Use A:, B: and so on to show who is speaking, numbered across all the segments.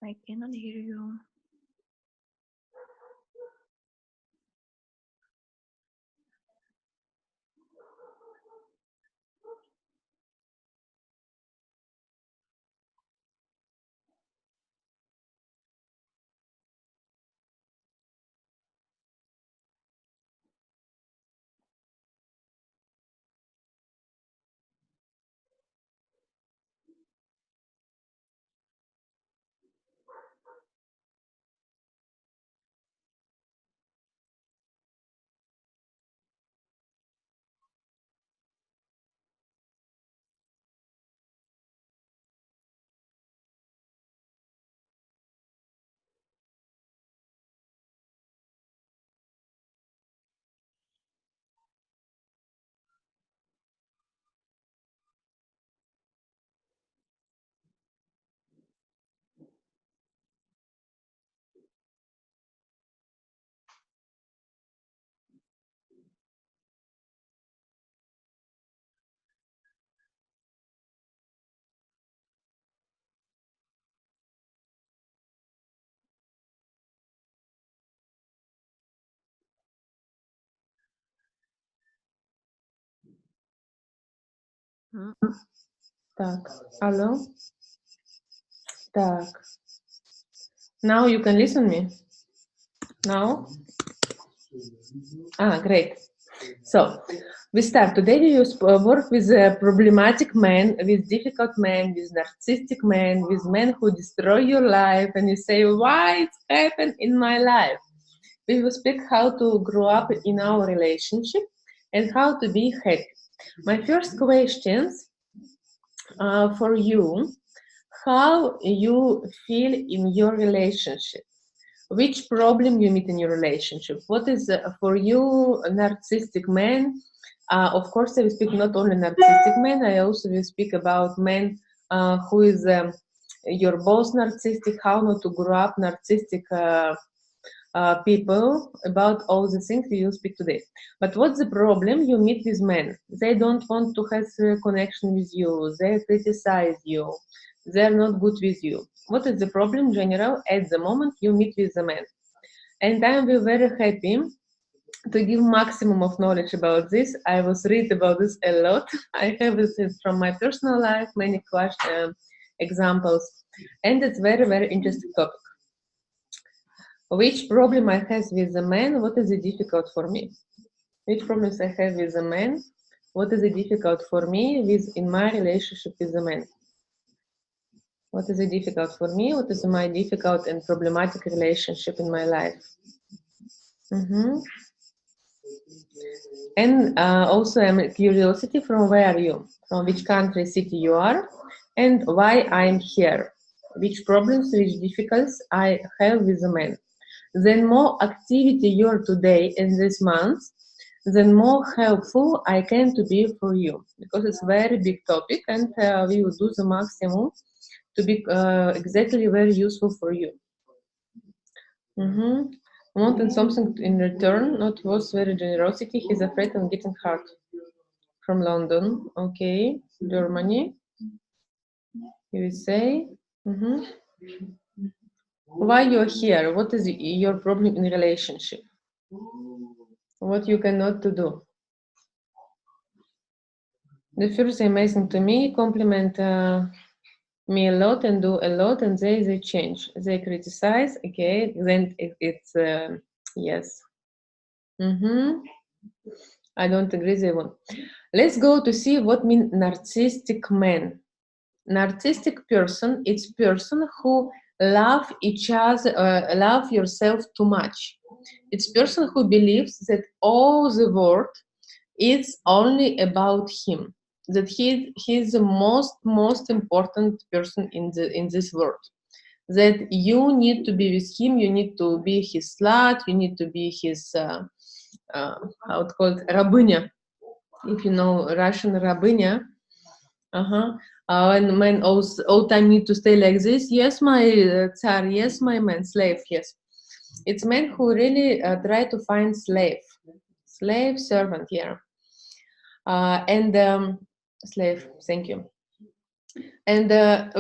A: I cannot hear you.
B: Так, алло. Так. Now you can listen me. Now? Great. So, we start. Today we work with problematic men, with difficult men, with narcissistic men, with men who destroy your life, and you say, why it's happened in my life? We will speak how to grow up in our relationship and how to be happy. My first questions for you, how you feel in your relationship? Which problem you meet in your relationship? What is for you a narcissistic man? Of course, I will speak not only narcissistic men. I also will speak about men who is your boss narcissistic. How not to grow up narcissistic people. About all the things we will speak today. But what's the problem you meet with men? They don't want to have a connection with you. They criticize you. They're not good with you. What is the problem in general at the moment you meet with the man? And I'm very happy to give maximum of knowledge about this. I was read about this a lot. I have it from my personal life, many examples, and it's very interesting topic. Which problem I have with the man? What is it difficult for me? Which problems I have with the man? What is it difficult for me in my relationship with the man? What is it difficult for me? What is my difficult and problematic relationship in my life? And also I'm curiosity from where are you? From which country, city you are? And why I'm here? Which problems, which difficulties I have with the man? Then more activity you're today in this month, then more helpful I can to be for you, because it's very big topic, and we will do the maximum to be exactly very useful for you. Wanting something in return, not was very generosity. He's afraid of getting hurt. From London, okay, Germany, USA. Why you're here? What is your problem in relationship? What you cannot to do? The first amazing to me, compliment me a lot and do a lot, and they change. They criticize, okay, then it's yes. I don't agree with one. Let's go to see what mean narcissistic man. Narcissistic person, it's person who love each other, love yourself too much. It's person who believes that all the world is only about him, that he's the most important person in this world, that you need to be with him, you need to be his slut, you need to be his how it's called, рабыня, if you know Russian, рабыня. And men all time need to stay like this. Yes, my tsar. Yes, my man, slave. Yes, it's men who really try to find slave, servant here, and slave. Thank you. And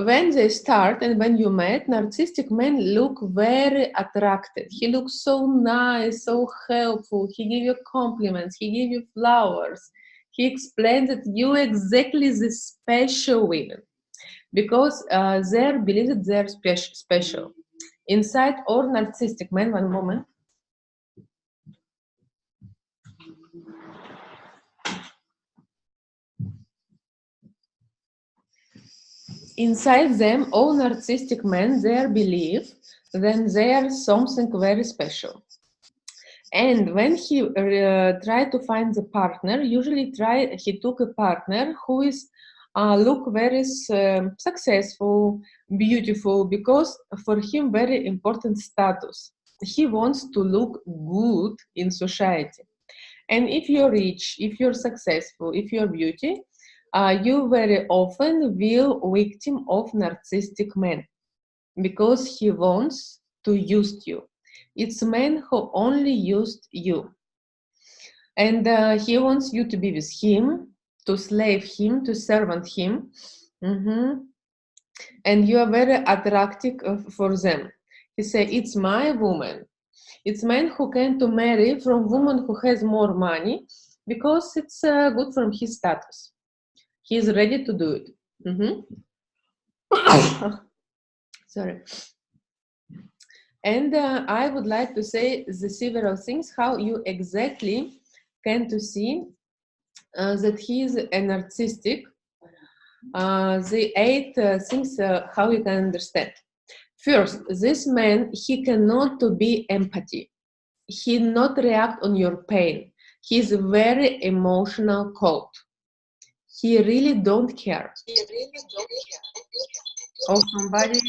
B: when they start and when you met, narcissistic men look very attractive. He looks so nice, so helpful. He give you compliments. He give you flowers. He explains that you exactly the special women because they believe that they're special. Inside all narcissistic men, one moment. Inside them, all narcissistic men, they believe that they are something very special. And when he tried to find the partner, usually he took a partner who is look very successful, beautiful, because for him very important status. He wants to look good in society. And if you're rich, if you're successful, if you're beauty, you very often will victim of narcissistic man because he wants to use you. It's man who only used you. And he wants you to be with him, to slave him, to servant him. And you are very attractive for them. He say, it's my woman. It's man who can to marry from woman who has more money because it's good from his status. He is ready to do it. Sorry. And I would like to say the several things how you exactly can to see that he is a narcissistic. The 8 things how you can understand. First, this man, he cannot to be empathy. He not react on your pain. He's very emotional cold. He really don't care. Oh, somebody.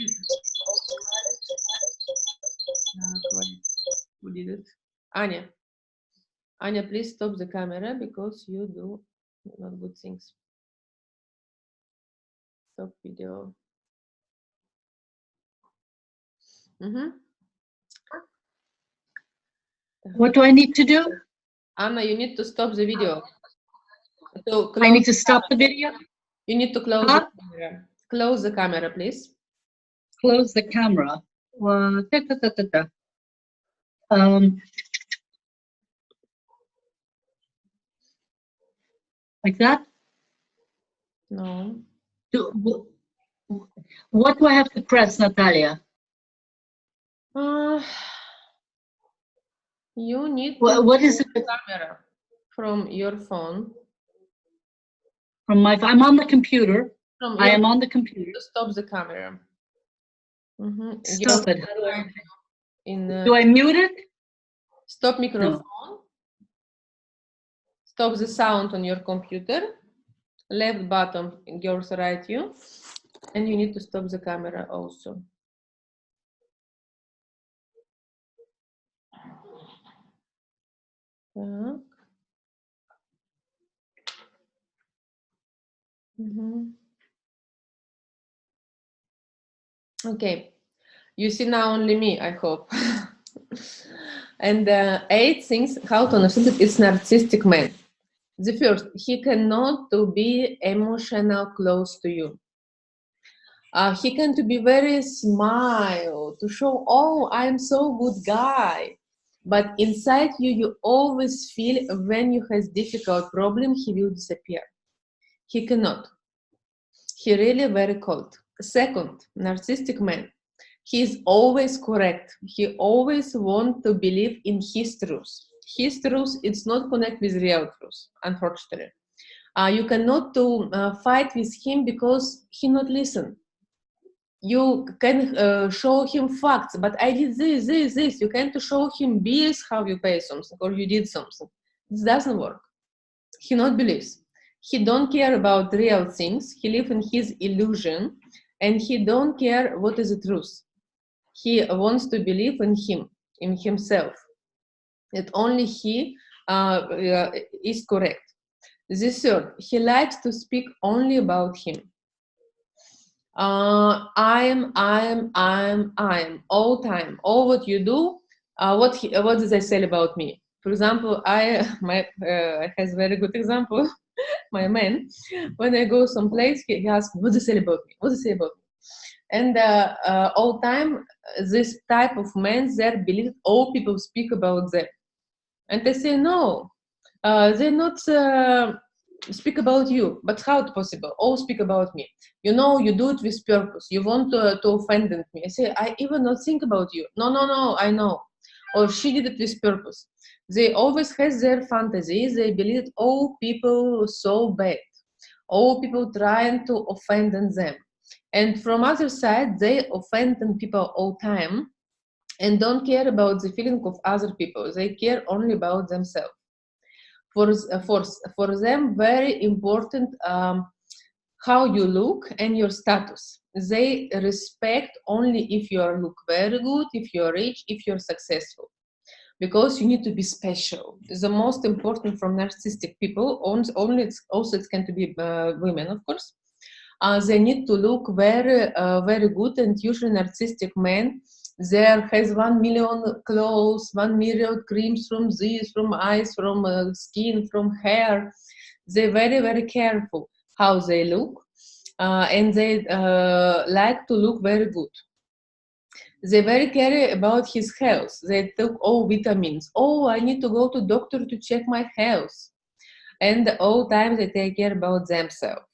B: Who did it? Anya. Anya, please stop the camera because you do not good things. Stop video.
A: What do I need to do?
B: Anna, you need to stop the video.
A: I need to stop the video?
B: You need to close the camera. Close the camera, please.
A: Close the camera. Like that?
B: No.
A: What do I have to press, Natalia?
B: You need to
A: what is it?
B: Camera from your phone.
A: From my phone. I'm on the computer. I am on the computer.
B: Stop the camera.
A: Stop it.
B: Do
A: I mute it?
B: Stop microphone. No. Stop the sound on your computer. Left button goes right you. And you need to stop the camera also. Okay, you see now only me, I hope. And 8 things how to understand it is narcissistic man. The first, he cannot to be emotional close to you. He can to be very smile, to show, oh, I'm so good guy. But inside you, you always feel when you has difficult problem, he will disappear. He cannot. He really very cold. Second, narcissistic man. He is always correct. He always want to believe in his truth. His truth is not connect with real truth, unfortunately. You cannot to fight with him because he not listen. You can show him facts, but I did this. You can't show him bills how you pay something or you did something. This doesn't work. He not believes. He don't care about real things. He live in his illusion, and he don't care what is the truth. He wants to believe in him, in himself. That only he is correct. The third, he likes to speak only about him. I am all time. All what you do, what does I say about me? For example, I has very good example. my man, when I go someplace, he asks, what do you say about me? What do you say about me? And all time, this type of men, they believe all people speak about them. And they say, no, they not speak about you, but how it possible? All speak about me. You know, you do it with purpose. You want to offend me. I say, I even not think about you. No, I know. Or she did it with purpose. They always has their fantasies. They believe all people so bad. All people trying to offend them. And from other side, they offend people all time and don't care about the feeling of other people. They care only about themselves. For them, very important how you look and your status. They respect only if you look very good, if you're rich, if you're successful. Because you need to be special. The most important from narcissistic people, only also it can be women, of course. They need to look very, very good, and usually narcissistic men, there has 1 million clothes, 1 million creams from this, from eyes, from skin, from hair. They're very, very careful how they look, and they like to look very good. They very care about his health. They take all vitamins. Oh, I need to go to doctor to check my health. And all time they take care about themselves.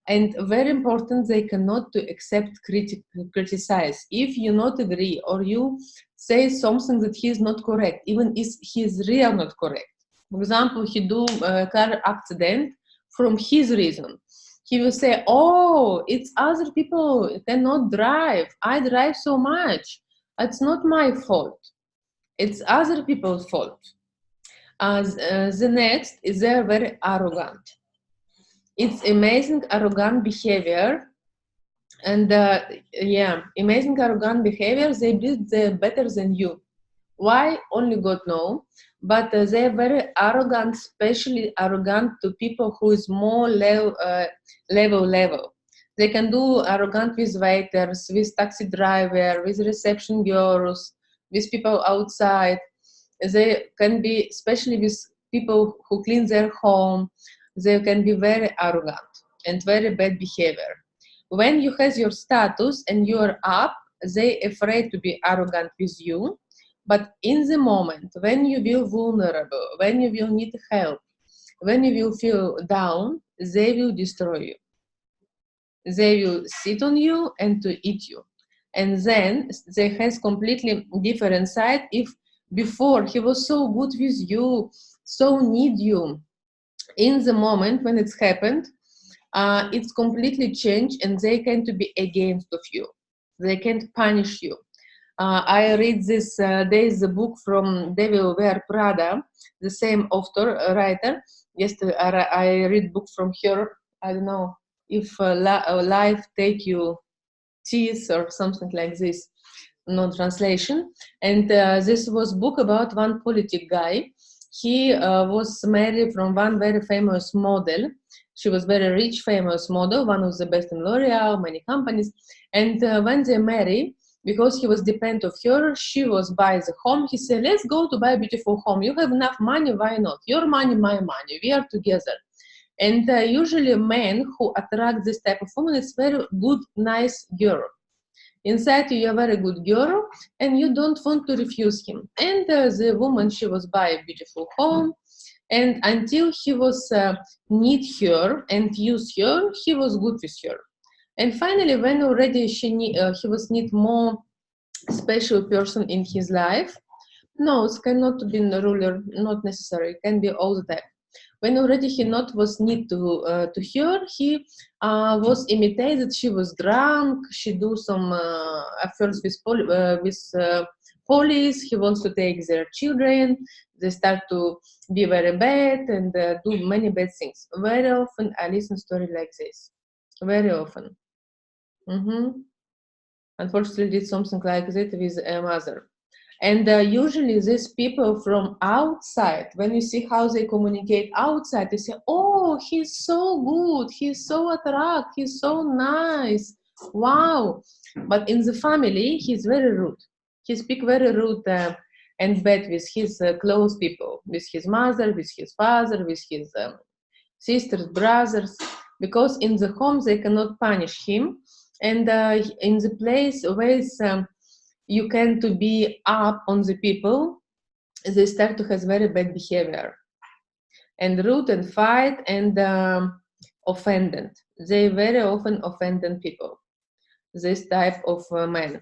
B: And very important, they cannot to accept criticize. If you not agree or you say something that he is not correct, even if he is real not correct. For example, he do a car accident from his reason. He will say, oh, it's other people cannot drive. I drive so much. It's not my fault. It's other people's fault. The next is they're very arrogant. It's amazing arrogant behavior. And amazing arrogant behavior, they believe they're better than you. Why? Only God knows. But they're very arrogant, especially arrogant to people who is more level. They can do arrogant with waiters, with taxi driver, with reception girls, with people outside. They can be, especially with people who clean their home, they can be very arrogant and very bad behavior. When you have your status and you are up, they afraid to be arrogant with you. But in the moment when you will vulnerable, when you will need help, when you will feel down, they will destroy you. They will sit on you and to eat you. And then they has completely different side. If before he was so good with you, so need you, in the moment when it's happened, it's completely changed and they can to be against of you. They can't punish you. I read this days the book from Devil Wear Prada, the same author, writer. Yesterday I read book from her. I don't know if life take you teeth or something like this, no translation. And this was book about one politic guy. He was married from one very famous model. She was very rich, famous model, one of the best in L'Oreal, many companies. And when they married, because he was dependent of her, she was buy the home. He said, let's go to buy a beautiful home. You have enough money, why not? Your money, my money, we are together. And usually men who attract this type of woman is very good, nice girl. Inside you are a very good girl and you don't want to refuse him. And the woman, she was buy a beautiful home. And until he was need her and use her, he was good with her. And finally, when already he was need more special person in his life, no, it cannot be a ruler, not necessary, it can be all the time. When already he not was need to her, he was imitated. She was drunk. She do some affairs with police. He wants to take their children. They start to be very bad and do many bad things. Very often I listen story like this. Very often. Unfortunately, did something like that with a mother. And usually these people from outside, when you see how they communicate outside, they say, oh, he's so good, he's so attractive, he's so nice, wow. But in the family, he's very rude. He speaks very rude and bad with his close people, with his mother, with his father, with his sisters, brothers, because in the home they cannot punish him, and in the place where you can to be up on the people, they start to have very bad behavior and rude and fight and offended. They very often offended people, this type of men.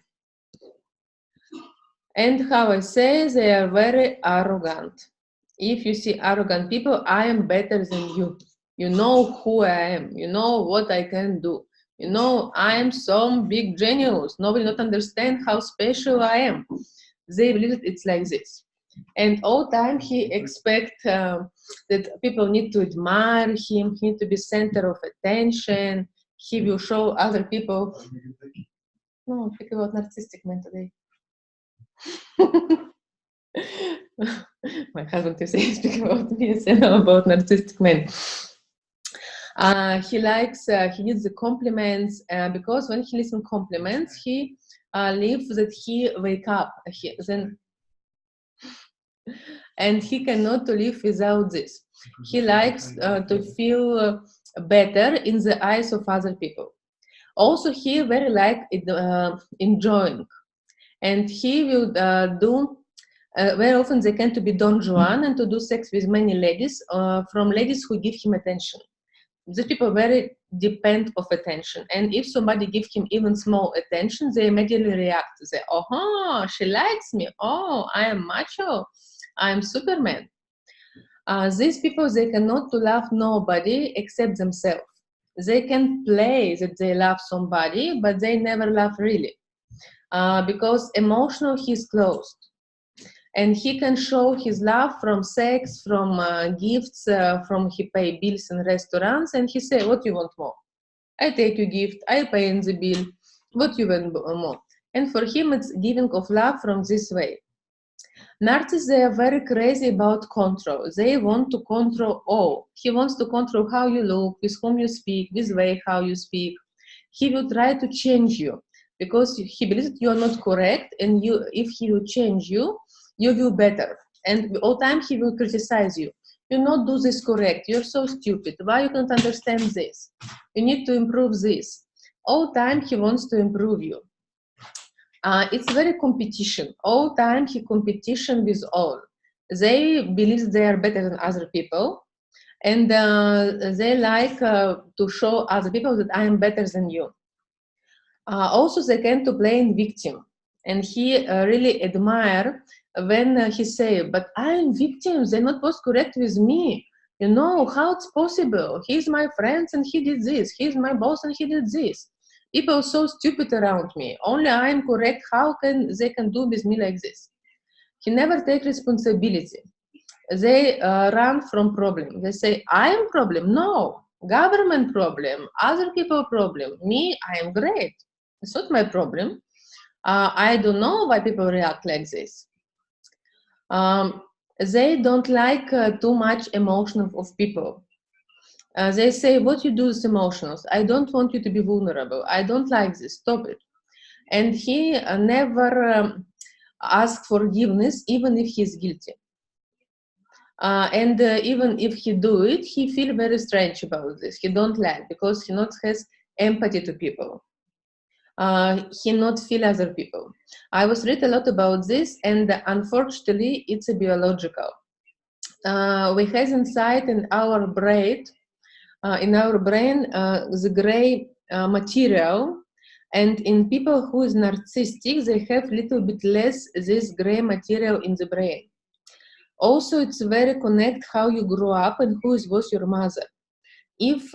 B: And how I say, they are very arrogant. If you see arrogant people, I am better than you. You know who I am. You know what I can do. You know, I am some big genius. Nobody not understand how special I am. They believe it's like this. And all time he expect that people need to admire him. He need to be center of attention. He will show other people. No, think about narcissistic men today. My husband is saying, speak about me, I say no about narcissistic men. He likes, he needs the compliments, because when he listens compliments, he lives that he wake up, and he cannot live without this. He likes to feel better in the eyes of other people. Also, he very like enjoying, and he will do very often they can to be Don Juan and to do sex with many ladies, from ladies who give him attention. These people very depend of attention, and if somebody gives him even small attention, they immediately react. They say, "Oh, she likes me. Oh, I am macho. I am Superman." These people, they cannot to love nobody except themselves. They can play that they love somebody, but they never love really, because emotional he's closed. And he can show his love from sex, from gifts, from he pay bills in restaurants, and he say, what you want more? I take you gift, I pay in the bill, what you want more? And for him, it's giving of love from this way. Narcissists, they are very crazy about control. They want to control all. He wants to control how you look, with whom you speak, this way how you speak. He will try to change you, because he believes that you are not correct, and if he will change you, you will better. And all time he will criticize you. You not do this correct. You're so stupid. Why you can't understand this? You need to improve this. All time he wants to improve you. It's very competition. All time he competition with all. They believe they are better than other people, and they like to show other people that I am better than you. Also, they can to play in victim, and he really admire when he say, but I am victim, they're not both correct with me. You know, how it's possible? He's my friend and he did this. He's my boss and he did this. People are so stupid around me. Only I am correct. How can they can do with me like this? He never take responsibility. They run from problem. They say, I am problem. No, government problem, other people problem. Me, I am great. It's not my problem. I don't know why people react like this. They don't like too much emotion of people. They say, what you do is emotions. I don't want you to be vulnerable. I don't like this. Stop it. And he never asks forgiveness, even if he's guilty. And even if he do it, he feel very strange about this. He don't like, because he not has empathy to people. He not feel other people. I was read a lot about this, and unfortunately, it's a biological. We have inside in our brain, the gray material, and in people who is narcissistic, they have little bit less this gray material in the brain. Also, it's very connect how you grow up and who was your mother. If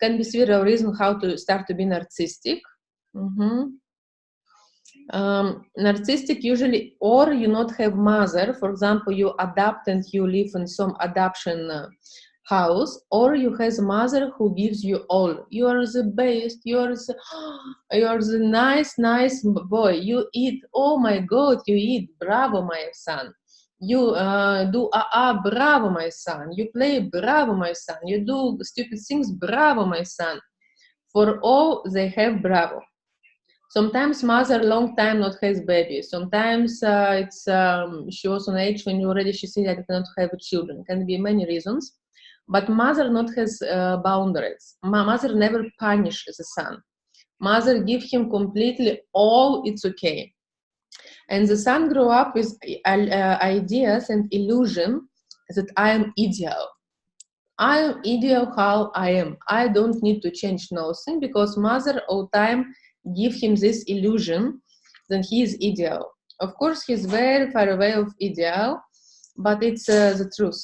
B: can be several reasons how to start to be narcissistic. Narcissistic usually, or you not have mother. For example, you adopt and you live in some adoption house, or you have a mother who gives you all. You are the best. You are the nice boy. You eat. Oh my God, you eat. Bravo, my son. You do bravo, my son. You play, bravo, my son. You do stupid things, bravo, my son. For all they have bravo. Sometimes mother long time not has baby. Sometimes it's she was on age when already she said I cannot have children. Can be many reasons, But mother not has boundaries. Mother never punish the son. Mother give him completely all, it's okay. And the son grew up with ideas and illusion that I am ideal. I am ideal how I am. I don't need to change nothing because mother all time give him this illusion that he is ideal. Of course, he's very far away of ideal, but it's the truth.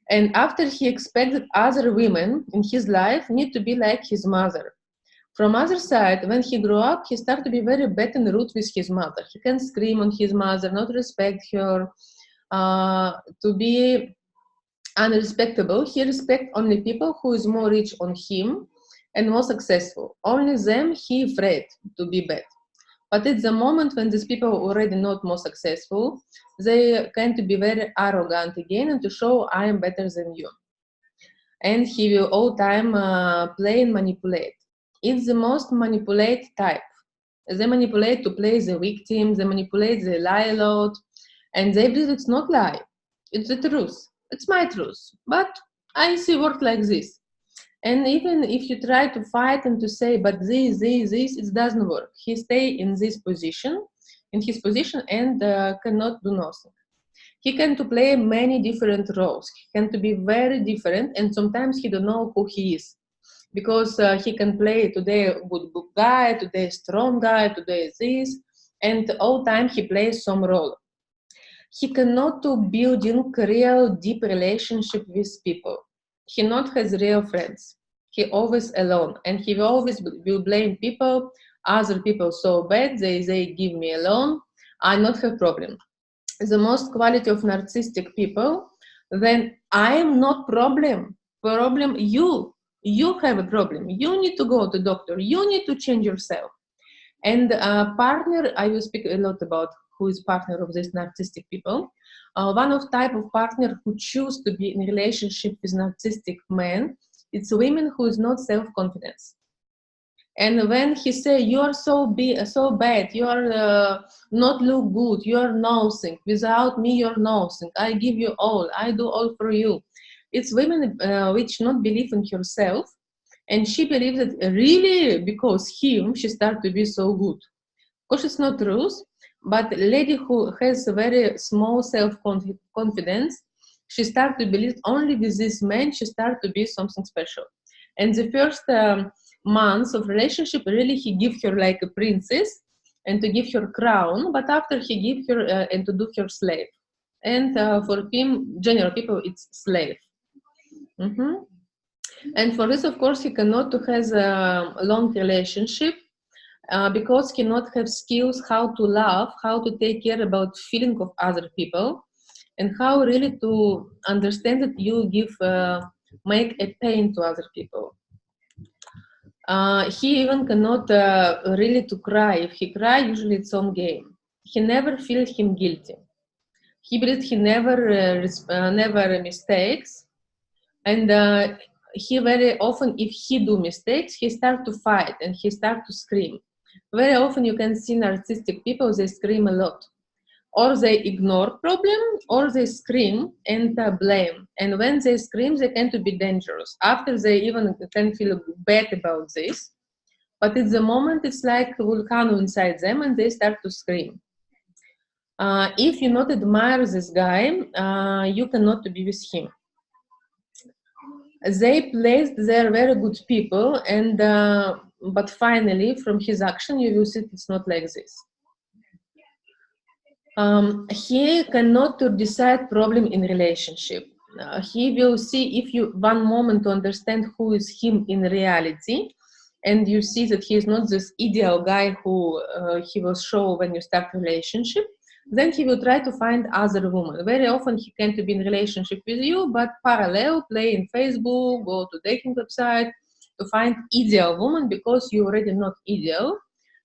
B: And after he expected other women in his life need to be like his mother. From other side, when he grew up, he started to be very bad and rude with his mother. He can scream on his mother, not respect her, to be unrespectable. He respect only people who is more rich on him and more successful. Only them he afraid to be bad. But at the moment when these people are already not more successful, they tend to be very arrogant again and to show I am better than you. And he will all time play and manipulate. It's the most manipulate type. They manipulate to play the victim, they manipulate, they lie a lot, and they believe it's not lie, it's the truth. It's my truth, but I see work like this. And even if you try to fight and to say, but this, it doesn't work. He stay in this position, in his position, and cannot do nothing. He can to play many different roles. He can to be very different, and sometimes he don't know who he is. Because he can play today good guy, today strong guy, today this, and all time he plays some role. He cannot to building real deep relationship with people. He not has real friends. He always alone, and he always will blame people. Other people so bad, they give me alone. I not have problem. The most quality of narcissistic people, then I am not problem. Problem you. You have a problem. You need to go to doctor. You need to change yourself. And partner, I will speak a lot about who is partner of these narcissistic people. One of type of partner who choose to be in relationship with narcissistic men, it's women who is not self-confidence. And when he say you are so bad, you are not look good, you are nothing. Without me, you're nothing. I give you all. I do all for you. It's women which not believe in herself, and she believes that really because she start to be so good. Of course, it's not truth, but a lady who has a very small self-confidence, she start to believe only with this man, she start to be something special. And the first months of relationship, really he give her like a princess and to give her crown, but after he give her and to do her slave. And for him, general people, it's slave. And for this, of course, he cannot have a long relationship because he not have skills how to love, how to take care about feeling of other people, and how really to understand that you give make a pain to other people. He even cannot really to cry. If he cry, usually it's on game. He never feels him guilty. He believes he never mistakes, and he very often, if he do mistakes, he start to fight and he start to scream. Very often you can see narcissistic people, they scream a lot. Or they ignore problem, or they scream and blame. And when they scream, they tend to be dangerous. After they even can feel bad about this, but at the moment it's like a volcano inside them and they start to scream. If you not admire this guy, you cannot be with him. They placed there very good people, and but finally, from his action, you will see it's not like this. He cannot to decide problem in relationship. He will see if you one moment to understand who is him in reality, and you see that he is not this ideal guy who he will show when you start relationship. Then he will try to find other woman. Very often he can to be in relationship with you, but parallel play in Facebook, go to dating website to find ideal woman because you already not ideal,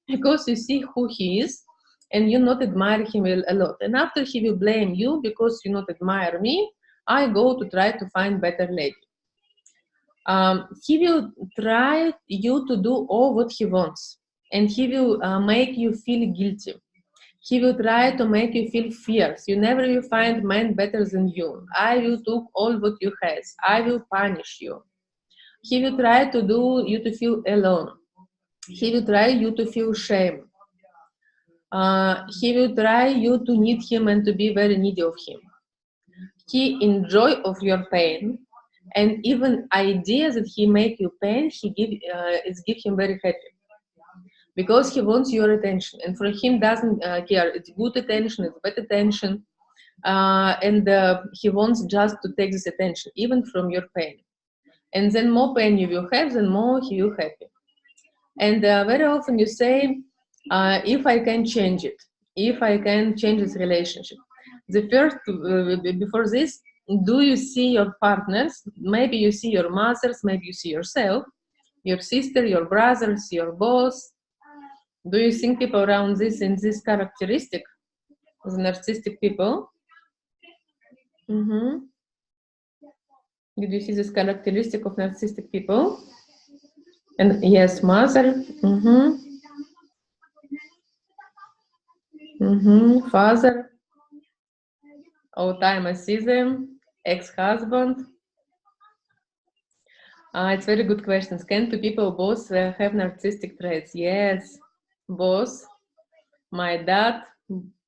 B: because you see who he is and you not admire him a lot. And after he will blame you because you not admire me, I go to try to find better lady. He will try you to do all what he wants, and he will make you feel guilty. He will try to make you feel fierce. You never will find man better than you. I will take all what you has. I will punish you. He will try to do you to feel alone. He will try you to feel shame. He will try you to need him and to be very needy of him. He enjoy of your pain, and even ideas that he make you pain, he give him very happy. Because he wants your attention, and for him doesn't care. It's good attention, it's bad attention, and he wants just to take this attention, even from your pain. And then more pain you will have, then more he will happy. And very often you say, if I can change it, if I can change this relationship. The first, before this, do you see your partners? Maybe you see your mothers, maybe you see yourself, your sister, your brothers, your boss. Do you think people around this in this characteristic, the narcissistic people? Mm-hmm. Did you see this characteristic of narcissistic people? And yes, mother. Mm-hmm. Mm-hmm. Father. All time I see them. Ex-husband. It's very good questions. Can two people both have narcissistic traits? Yes, both. My dad,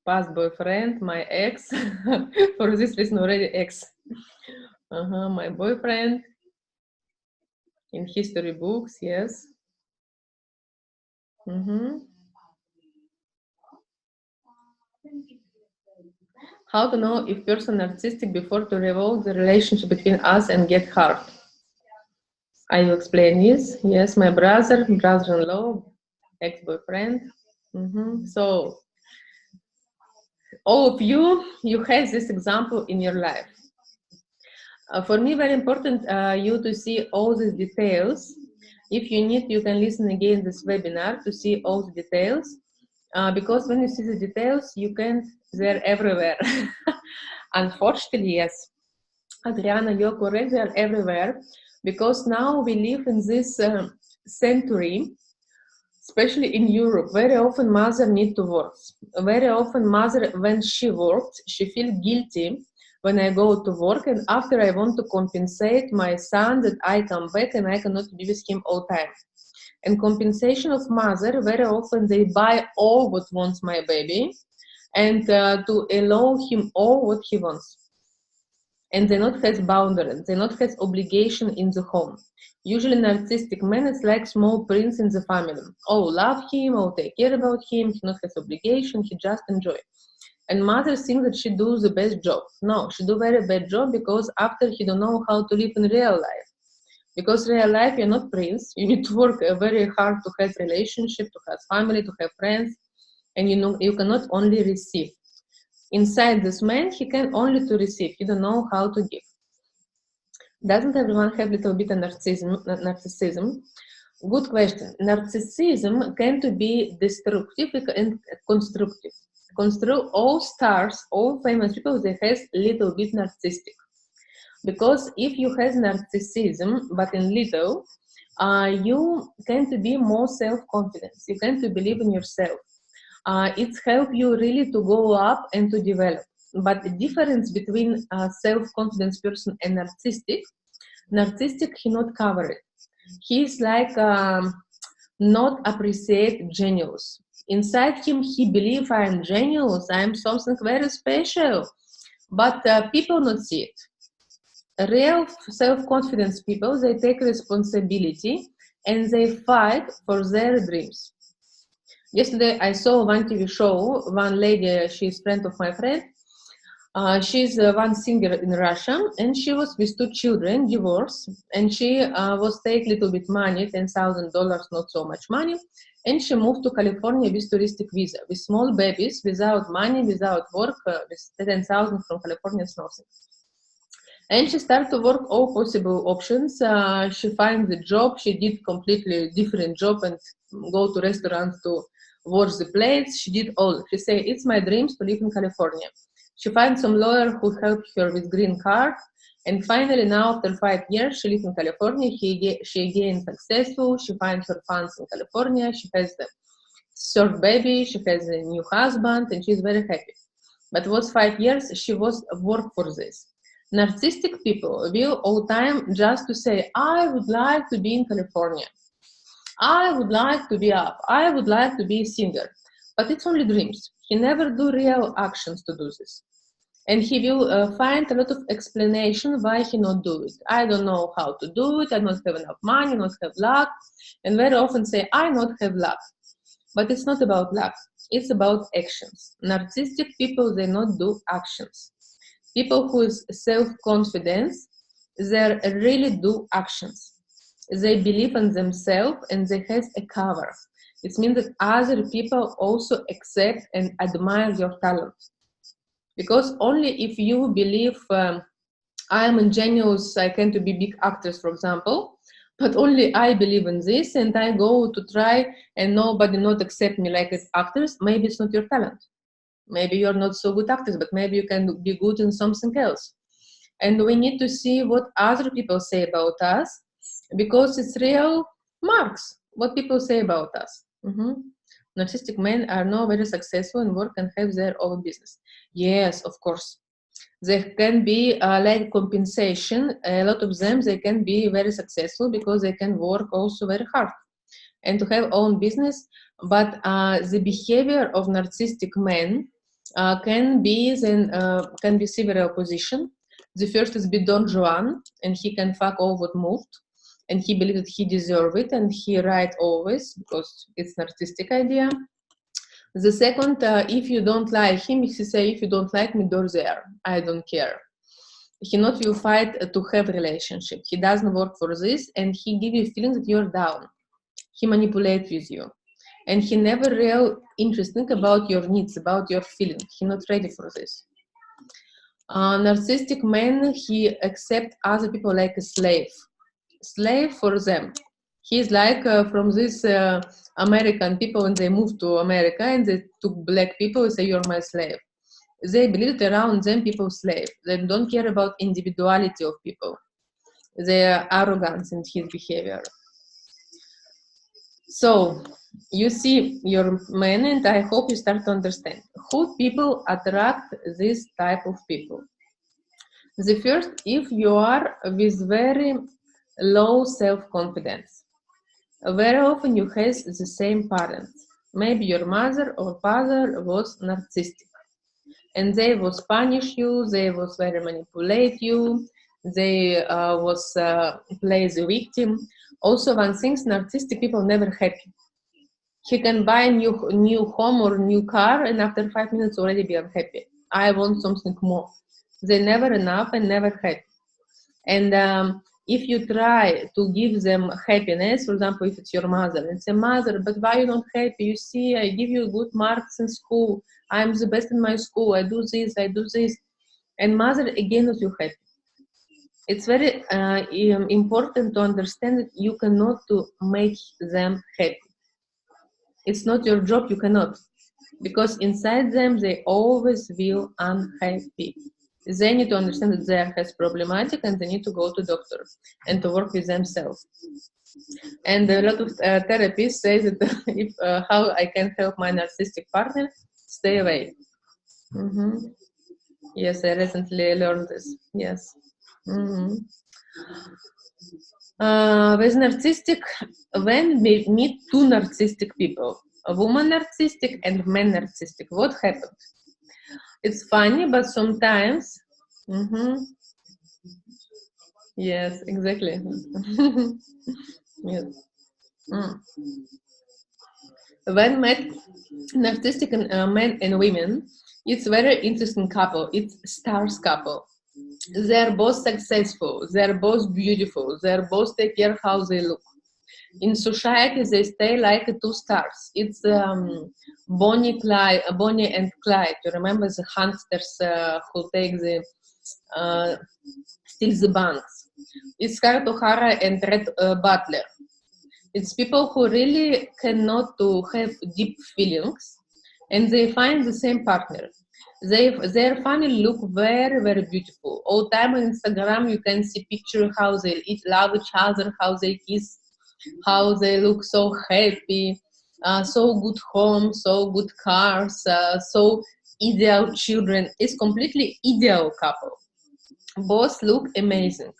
B: past boyfriend, my ex. For this reason, already ex. My boyfriend. In history books, yes. How to know if person narcissistic before to revoke the relationship between us and get hurt? I will explain this. Yes, my brother-in-law, ex-boyfriend. So all of you have this example in your life. For me, very important you to see all these details. If you need, you can listen again this webinar to see all the details. Because when you see the details, you can't, they're everywhere. Unfortunately, yes. Adriana, you're correct, they're everywhere. Because now we live in this century, especially in Europe, very often mother need to work. Very often mother, when she works, she feels guilty when I go to work, and after I want to compensate my son that I come back and I cannot be with him all time. And compensation of mother, very often they buy all what wants my baby and to allow him all what he wants. And they not has boundaries, they not has obligation in the home. Usually narcissistic man is like small prince in the family. Oh, love him, oh, take care about him, he not has obligation, he just enjoy. And mother thinks that she do the best job. No, she do very bad job because after he don't know how to live in real life. Because real life, you're not prince. You need to work very hard to have relationship, to have family, to have friends. And you cannot only receive. Inside this man, he can only to receive. He don't know how to give. Doesn't everyone have a little bit of narcissism? Good question. Narcissism can to be destructive and constructive. All stars, all famous people, they have little bit narcissistic. Because if you have narcissism, but in little, you tend to be more self-confidence. You tend to believe in yourself. It's help you really to go up and to develop. But the difference between a self-confidence person and narcissistic, he not cover it. He's like not appreciate genius. Inside him, he believe I am genius, I am something very special. But people not see it. Real self-confidence people, they take responsibility and they fight for their dreams. Yesterday, I saw one TV show, one lady, she's friend of my friend. She's one singer in Russia, and she was with 2 children, divorced, and she was take little bit money, $10,000, not so much money, and she moved to California with touristic visa, with small babies, without money, without work, with 10,000 from California, it's nothing. And she started to work all possible options. She finds the job. She did completely different job and go to restaurants to wash the plates. She did all. She said, it's my dreams to live in California. She finds some lawyer who helped her with green card. And finally, now after 5 years, she lives in California. She again successful. She finds her funds in California. She has the third baby, she has a new husband, and she's very happy. But it was 5 years, she was work for this. Narcissistic people will all time just to say, I would like to be in California. I would like to be up. I would like to be a singer. But it's only dreams. He never do real actions to do this. And he will find a lot of explanation why he not do it. I don't know how to do it. I don't have enough money, not have luck. And very often say, I not have luck. But it's not about luck. It's about actions. Narcissistic people, they not do actions. People who is self-confidence, they really do actions. They believe in themselves and they have a cover. It means that other people also accept and admire your talent. Because only if you believe, I am a genius, I can to be big actress, for example, but only I believe in this and I go to try and nobody not accept me like as actress, maybe it's not your talent. Maybe you're not so good actress, but maybe you can be good in something else. And we need to see what other people say about us, because it's real marks, what people say about us. Narcissistic men are not very successful in work and have their own business. Yes, of course. There can be like compensation. A lot of them, they can be very successful because they can work also very hard and to have own business. But the behavior of narcissistic men can be several position. The first is be Don Juan, and he can fuck all what moved, and he believes that he deserves it, and he right always because it's narcissistic idea. The second, if you don't like him, he say, if you don't like me, door there, I don't care. He not will fight to have relationship. He doesn't work for this, and he give you feeling that you're down. He manipulate with you, and he never real interesting about your needs, about your feeling. He not ready for this. Narcissistic man, he accept other people like a slave for them. He's like from this American people when they moved to America and they took black people and say, you're my slave. They believe that around them people slave. They don't care about individuality of people. Their arrogance in his behavior. So you see your man, and I hope you start to understand who people attract this type of people. The first, if you are with very low self-confidence, very often you have the same parents. Maybe your mother or father was narcissistic, and they was punish you, they was very manipulate you, they was play the victim. Also, one thing, narcissistic people never happy. He can buy a new home or new car, and after 5 minutes already be unhappy. I want something more. They never enough and never happy. And if you try to give them happiness, for example, if it's your mother, and say, mother, but why you not happy? You see, I give you good marks in school. I'm the best in my school. I do this, I do this. And mother, again, not you happy. It's very important to understand that you cannot to make them happy. It's not your job, you cannot. Because inside them, they always feel unhappy. They need to understand that they are problematic and they need to go to doctor and to work with themselves. And a lot of therapists say that if how I can help my narcissistic partner, stay away. Yes, I recently learned this. Yes. With narcissistic, when we meet two narcissistic people, a woman narcissistic and man narcissistic, what happened? It's funny, but sometimes, yes, exactly. Yes. When met narcissistic men and women, it's very interesting couple. It's stars couple. They're both successful. They're both beautiful. They're both take care how they look. In society, they stay like two stars. It's Bonnie and Clyde. You remember the hunters who take the steal the banks? It's Scarlett O'Hara and Red Butler. It's people who really cannot to have deep feelings, and they find the same partner. Their family look very, very beautiful. All time on Instagram, you can see picture how they love each other, how they kiss, how they look so happy. so good home, so good cars, so ideal children. It's completely ideal couple. Both look amazing.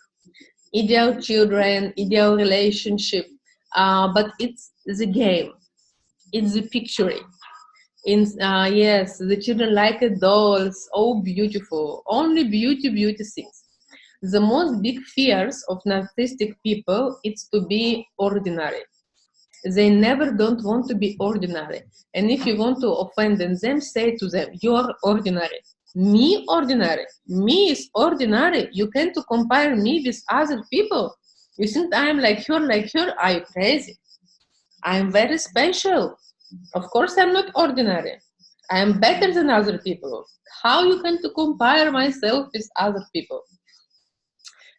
B: Ideal children, ideal relationship, but it's the game. It's the picturing. Yes, the children like dolls, oh beautiful, only beauty things. The most big fears of narcissistic people is to be ordinary. They never don't want to be ordinary. And if you want to offend them, say to them, you're ordinary. Me ordinary. Me is ordinary. You can't compare me with other people. You think I'm like her, Are you crazy? I'm very special. Of course I'm not ordinary. I am better than other people. How you can to compare myself with other people?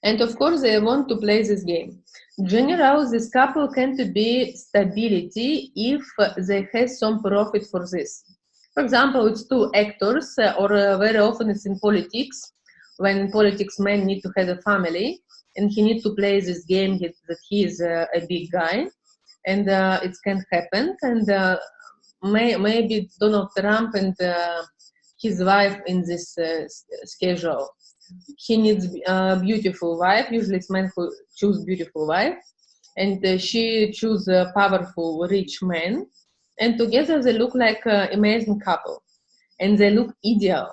B: And of course they want to play this game. In general, this couple can't be stability if they have some profit for this. For example, it's two actors, or very often it's in politics. When in politics, men need to have a family, and he needs to play this game that he is a big guy, and it can happen. And maybe Donald Trump and his wife in this schedule. He needs a beautiful wife. Usually it's men who choose beautiful wife, and she choose a powerful, rich man, and together they look like an amazing couple, and they look ideal.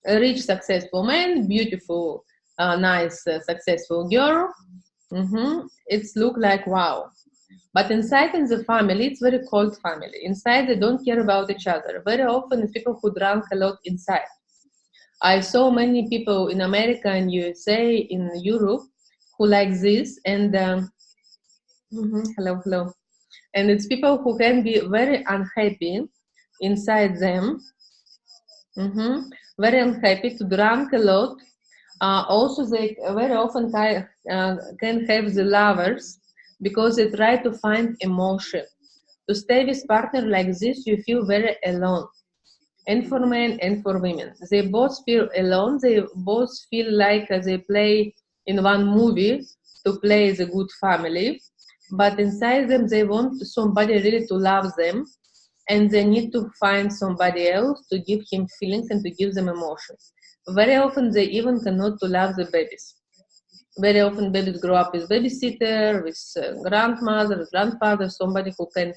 B: A rich, successful man, beautiful, nice, successful girl. It's look like wow. But inside in the family, it's very cold family. Inside they don't care about each other. Very often it's people who drank a lot inside. I saw many people in America and USA, in Europe, who like this, and hello. And it's people who can be very unhappy inside them, very unhappy, to drink a lot. Also, they very often can have the lovers because they try to find emotion. To stay with partner like this, you feel very alone. And for men and for women, they both feel alone. They both feel like they play in one movie to play the good family, but inside them they want somebody really to love them, and they need to find somebody else to give him feelings and to give them emotions. Very often they even cannot to love the babies. Very often babies grow up with babysitter, with grandmother, grandfather, somebody who can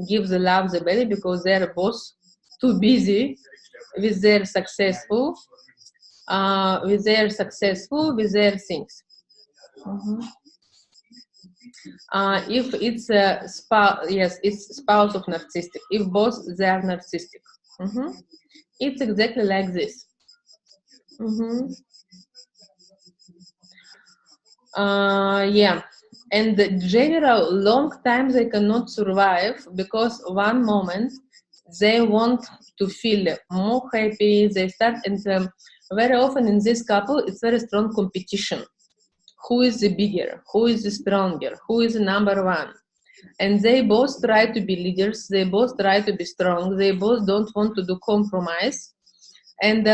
B: give the love the baby, because they are both too busy with their successful, with their things. If it's a spouse, yes, it's spouse of narcissistic. If both they are narcissistic, it's exactly like this. Yeah. And the general long time they cannot survive, because one moment they want to feel more happy. They start, and very often in this couple, it's very strong competition. Who is the bigger? Who is the stronger? Who is the number one? And they both try to be leaders. They both try to be strong. They both don't want to do compromise, and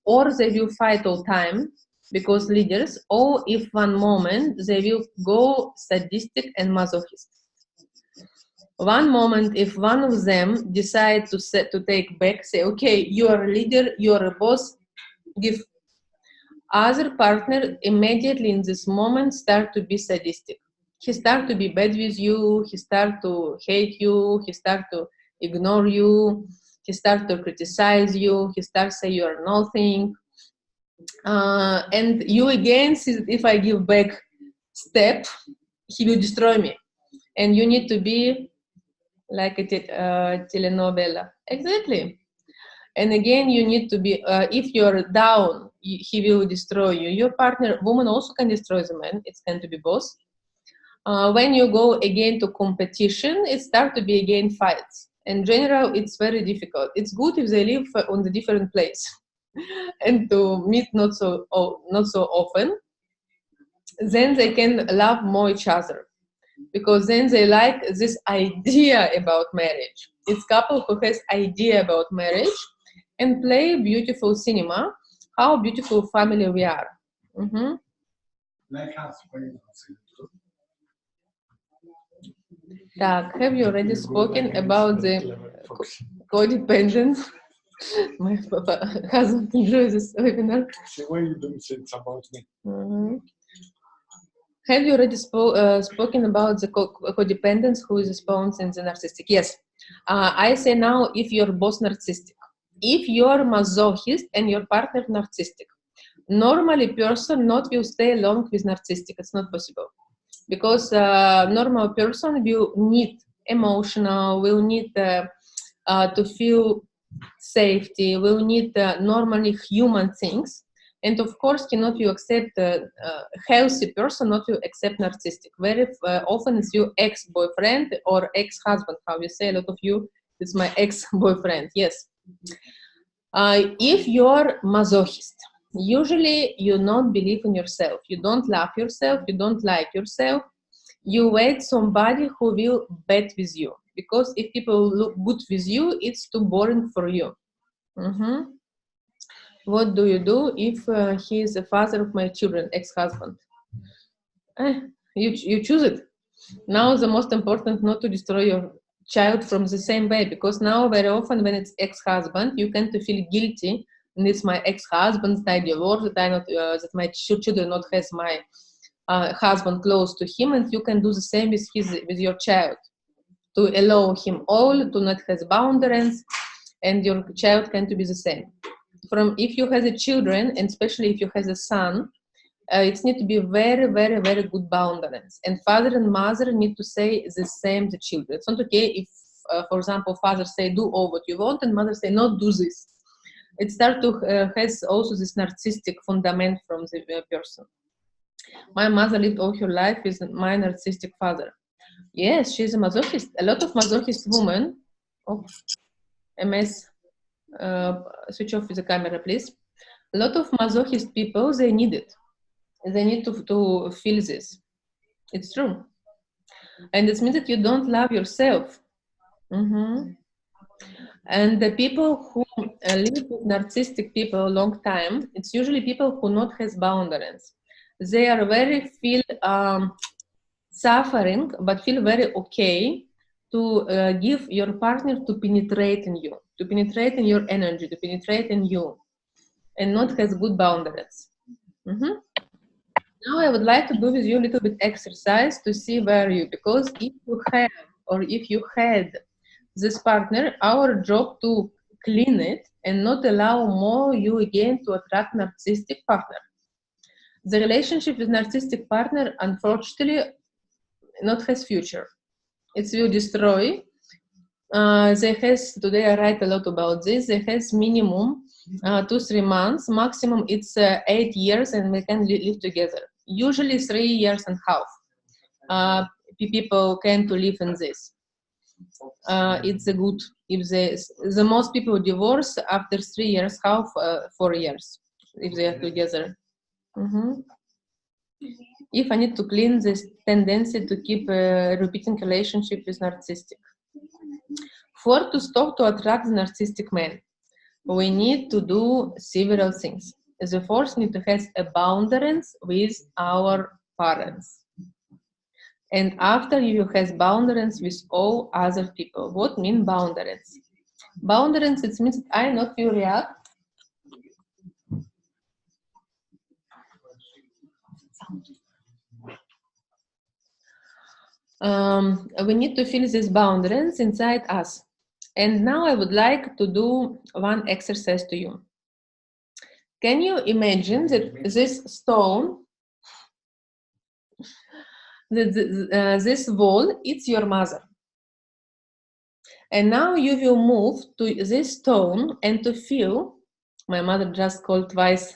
B: or they will fight all time because leaders. Or if one moment they will go sadistic and masochist. One moment, if one of them decide to take back, say, okay, you are a leader, you are a boss, give other partner immediately in this moment start to be sadistic. He start to be bad with you, he start to hate you, he start to ignore you, he start to criticize you, he start say you are nothing. And you again, if I give back step, he will destroy me. And you need to be like a telenovela. Exactly. And again, you need to be, if you're down, he will destroy you. Your partner, woman also can destroy the man. It's going to be both. When you go again to competition, it start to be again fights. In general, it's very difficult. It's good if they live on the different place and to meet not so often. Then they can love more each other, because then they like this idea about marriage. It's couple who has idea about marriage and play beautiful cinema, how beautiful family we are. Так, have you already spoken about the codependence? My husband enjoys this webinar.
C: See why you don't say it's about me.
B: Have you already spoken about the codependence who is sponsoring the narcissistic? Yes. I say now if you're both narcissistic. If you're masochist and your partner narcissistic, normally person not will stay long with narcissistic. It's not possible. Because normal person will need emotional, will need to feel safety, will need normally human things. And of course, cannot you accept a healthy person, not you accept narcissistic. Very often it's your ex-boyfriend or ex-husband, how you say, a lot of you, it's my ex-boyfriend, yes. If you're masochist, usually you don't believe in yourself, you don't love yourself, you don't like yourself, you wait somebody who will bet with you. Because if people look good with you, it's too boring for you. What do you do if he is the father of my children, ex-husband? You choose it. Now the most important not to destroy your child from the same way, because now very often when it's ex-husband, you tend to feel guilty, and it's my ex-husband, I divorced, that I not that my children not has my husband close to him, and you can do the same with your child, to allow him all, to not have boundaries, and your child can to be the same. From if you have a children, and especially if you have a son, it needs to be very, very, very good boundaries. And father and mother need to say the same to children. It's not okay if, for example, father say do all what you want, and mother say not do this. It starts to has also this narcissistic fundament from the person. My mother lived all her life with my narcissistic father. Yes, she's a masochist. A lot of masochist women. Oh, MS. Switch off the camera, please. A lot of masochist people, they need it. They need to feel this. It's true. And it means that you don't love yourself. And the people who live with narcissistic people a long time, it's usually people who not has boundaries. They are very feel suffering, but feel very okay to give your partner to penetrate in you, to penetrate in your energy, to penetrate in you, and not has good boundaries. Now I would like to do with you a little bit exercise to see where you, because if you have or if you had this partner, our job to clean it and not allow more you again to attract narcissistic partner. The relationship with narcissistic partner, unfortunately, not has future. It will destroy. They has, today I write a lot about this, they has minimum 2-3 months, maximum it's 8 years, and we can live together. Usually 3 years and a half. People can to live in this. It's a good, if the most people divorce after 3 years, half 4 years, if they are together. If I need to clean this tendency to keep a repeating relationship with narcissistic. For to stop to attract the narcissistic man, we need to do several things. The first need to have a boundaries with our parents. And after you have boundaries with all other people. What mean boundaries? Boundaries, it means I not will react. We need to feel these boundaries inside us. And now I would like to do one exercise to you. Can you imagine that this stone, this wall, it's your mother. And now you will move to this stone and to feel, my mother just called twice,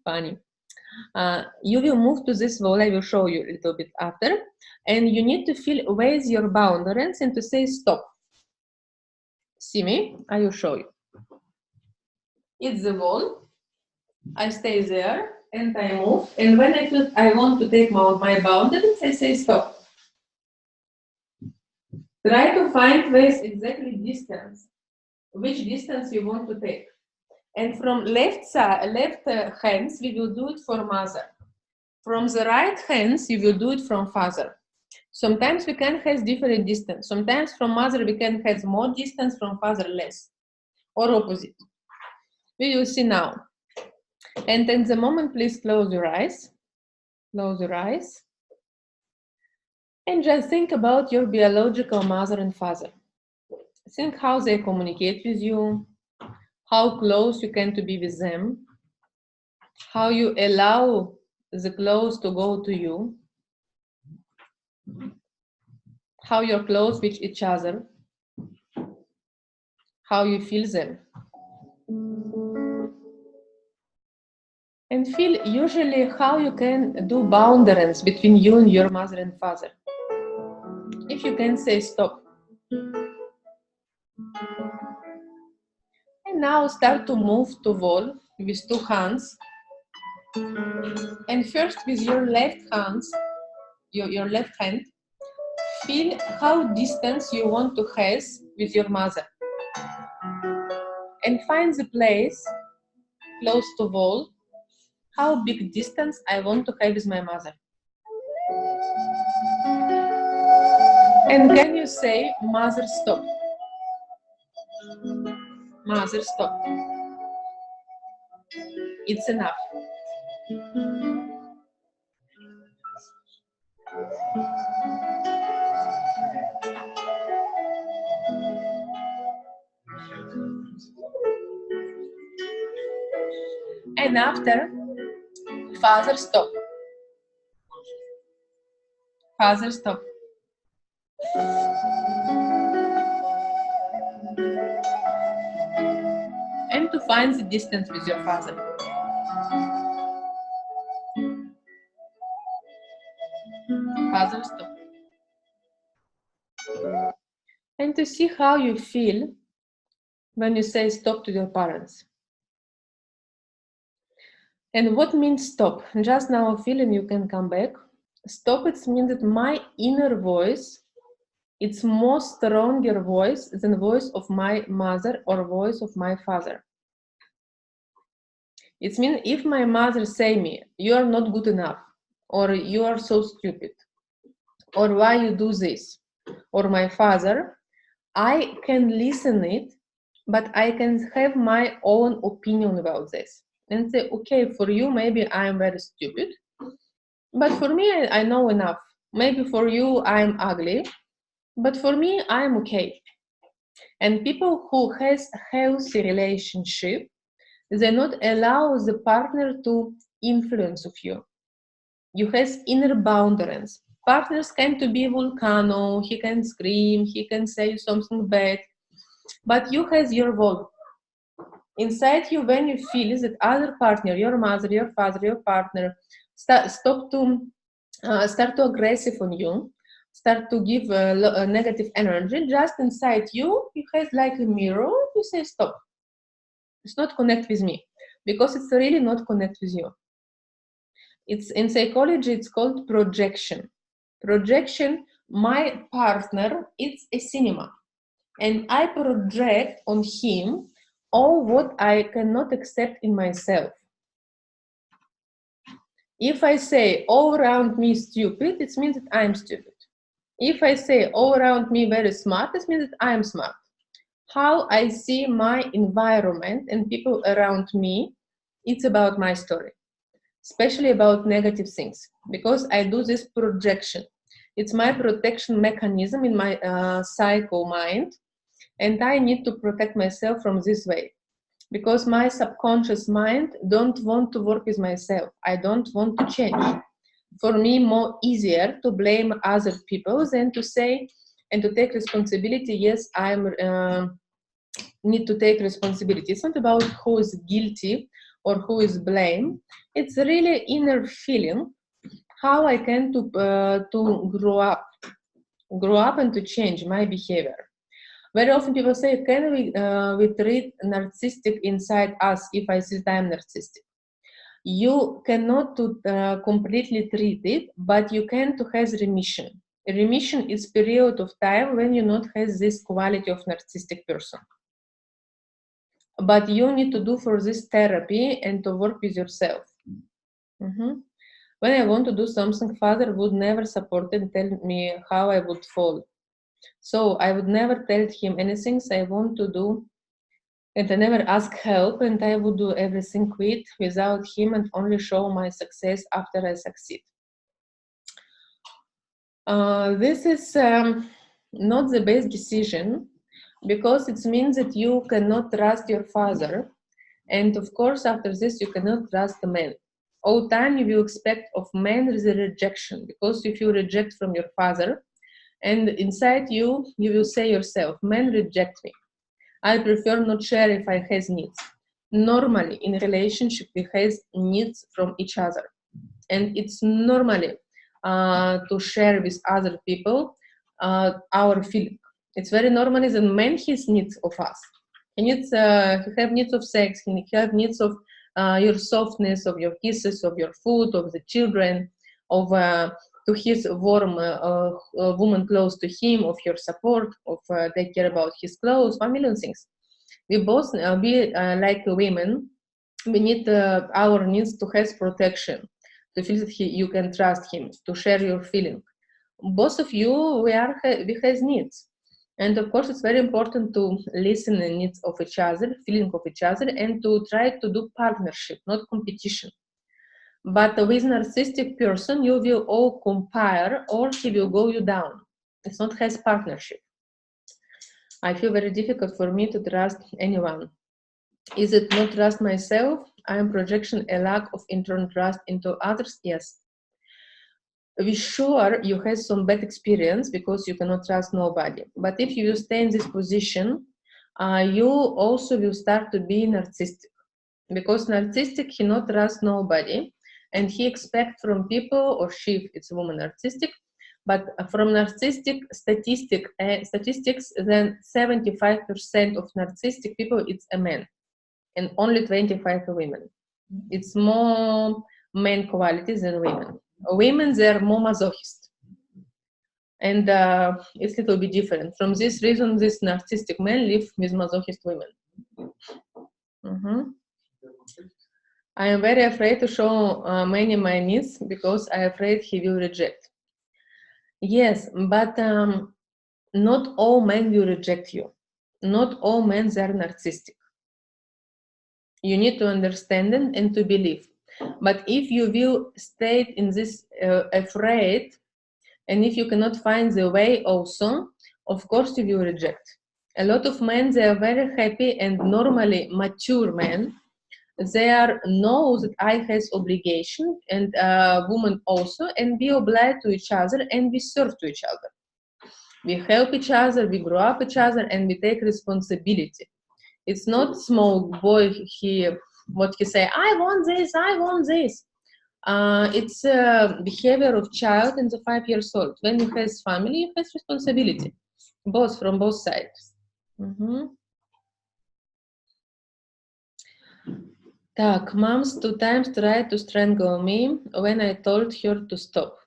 B: funny. You will move to this wall, I will show you a little bit after, and you need to feel where's your boundaries and to say stop. See me? I will show you. It's the wall. I stay there and I move. And when I feel I want to take my boundaries, I say stop. Try to find where's exactly distance. Which distance you want to take. And from left hands, we will do it for mother. From the right hands, you will do it from father. Sometimes we can have different distance. Sometimes from mother we can have more distance, from father less, or opposite. We will see now. And in the moment, please close your eyes. Close your eyes. And just think about your biological mother and father. Think how they communicate with you, how close you can to be with them, how you allow the clothes to go to you, how you're close with each other, how you feel them. And feel usually how you can do boundaries between you and your mother and father. If you can say stop. And now start to move to wall with two hands. And first with your left hands, your left hand, feel how distance you want to have with your mother. And find the place close to wall, how big distance I want to have with my mother. And can you say, mother, stop? Mother, stop. It's enough. And after, father, stop. Father, stop. And to find the distance with your father. Father, stop. And to see how you feel when you say stop to your parents. And what means stop? Just now a feeling you can come back. Stop, it means that my inner voice, it's more stronger voice than voice of my mother or voice of my father. It means if my mother say me, you are not good enough, or you are so stupid, or why you do this, or my father, I can listen it, but I can have my own opinion about this. And say, okay, for you, maybe I'm very stupid, but for me, I know enough. Maybe for you, I'm ugly, but for me, I'm okay. And people who has healthy relationship, they not allow the partner to influence of you. You has inner boundaries. Partners can to be volcano, he can scream, he can say something bad, but you has your voice. Inside you, when you feel that other partner, your mother, your father, your partner, start to aggressive on you, start to give a negative energy, just inside you, you have like a mirror, you say stop. It's not connect with me, because it's really not connect with you. It's in psychology, it's called projection. Projection, my partner, it's a cinema. And I project on him all what I cannot accept in myself. If I say all around me stupid, it means that I'm stupid. If I say all around me very smart, it means that I'm smart. How I see my environment and people around me, it's about my story, especially about negative things, because I do this projection. It's my protection mechanism in my psycho mind, and I need to protect myself from this way, because my subconscious mind don't want to work with myself. I don't want to change. For me, more easier to blame other people than to say and to take responsibility. Yes, I'm need to take responsibility. It's not about who is guilty or who is blamed. It's really inner feeling, how I can to grow up and to change my behavior. Very often people say, can we treat narcissistic inside us if I see that I'm narcissistic? You cannot completely treat it, but you can to have remission. Remission is period of time when you not have this quality of narcissistic person. But you need to do for this therapy and to work with yourself. When I want to do something, father would never support and tell me how I would fall. So I would never tell him anything I want to do, and I never ask help, and I would do everything without him and only show my success after I succeed. This is not the best decision, because it means that you cannot trust your father, and of course after this you cannot trust the man. All time you will expect of man the rejection, because if you reject from your father, and inside you will say yourself, man reject me, I prefer not share if I has needs. Normally in a relationship we has needs from each other, and it's normally to share with other people our feeling. It's very normal that man has needs of us. He have needs of sex, he have needs of your softness, of your kisses, of your food, of the children, of to his warm woman close to him, of your support, of take care about his clothes, 1 million things. We both, like women, we need our needs to have protection, to feel that you can trust him, to share your feeling. Both of you, we has needs. And of course, it's very important to listen the needs of each other, feeling of each other, and to try to do partnership, not competition. But with narcissistic person, you will all compare, or he will go you down. It's not has partnership. I feel very difficult for me to trust anyone. Is it not trust myself? I am projection a lack of internal trust into others? Yes. We sure you had some bad experience because you cannot trust nobody. But if you stay in this position, you also will start to be narcissistic. Because narcissistic, he not trust nobody, and he expect from people, or she, if it's a woman narcissistic, but from narcissistic statistics, then 75% of narcissistic people, it's a man, and only 25 are women. It's more men qualities than women. Women, they're more masochist. And it's a little bit different. From this reason, this narcissistic men live with masochist women. I am very afraid to show many my needs because I am afraid he will reject. Yes, but not all men will reject you. Not all men are narcissistic. You need to understand it and to believe. But if you will stay in this afraid, and if you cannot find the way also, of course you will reject. A lot of men, they are very happy and normally mature men. They are know that I has obligation, and woman also, and we oblige to each other and we serve to each other. We help each other, we grow up each other, and we take responsibility. It's not small boy what he say, I want this, I want this. It's behavior of child in the 5 years old. When you has family, you has responsibility, both from both sides. Так, moms 2 times tried to strangle me when I told her to stop.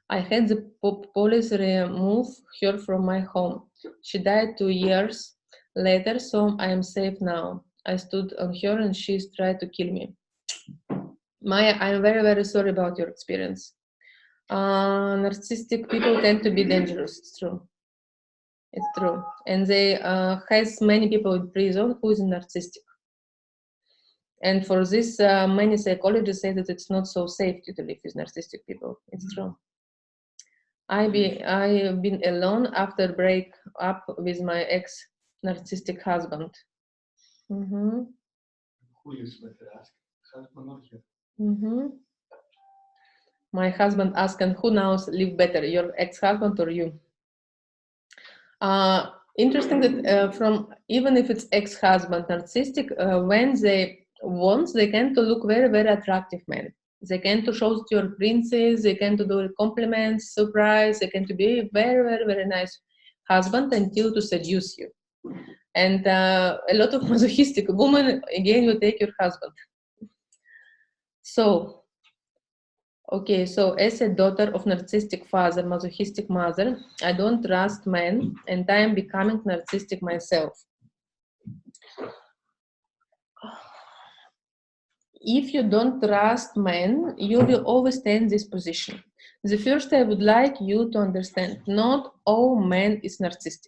B: I had the police remove her from my home. She died 2 years later, so I am safe now. I stood on her and she tried to kill me. Maya, I'm very, very sorry about your experience. Narcissistic people tend to be dangerous. It's true. It's true. And they has many people in prison who is narcissistic. And for this, many psychologists say that it's not so safe to live with narcissistic people. It's true. I have been alone after break up with my ex-narcissistic husband.
C: Who lives better, husband or you?
B: My husband asked, and who now live better, your ex-husband or you? Interesting that from even if it's ex-husband narcissistic, when they want, they tend to look very, very attractive men. They can to show your princess, they can to do compliments, surprise, they can to be very, very, very nice husband until to seduce you. And a lot of masochistic women, again, you take your husband. So, okay, so as a daughter of narcissistic father, masochistic mother, I don't trust men and I am becoming narcissistic myself. if you don't trust men, you will always stay in this position. The first, I would like you to understand, not all men is narcissistic.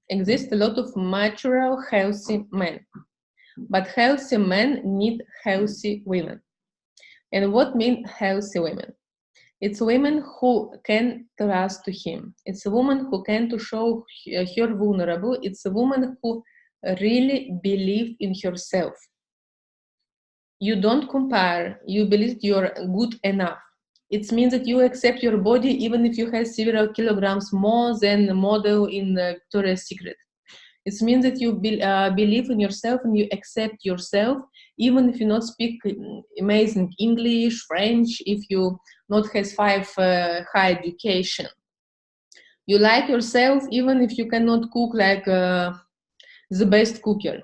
B: Exists a lot of mature, healthy men. But healthy men need healthy women. And what mean healthy women? It's women who can trust to him. It's a woman who can to show her vulnerable. It's a woman who really believe in herself. You don't compare. You believe you're good enough. It means that you accept your body even if you have several kilograms more than the model in Victoria's Secret. It means that you believe in yourself and you accept yourself, even if you not speak amazing English, French, if you not has 5 high education. You like yourself even if you cannot cook like the best cooker.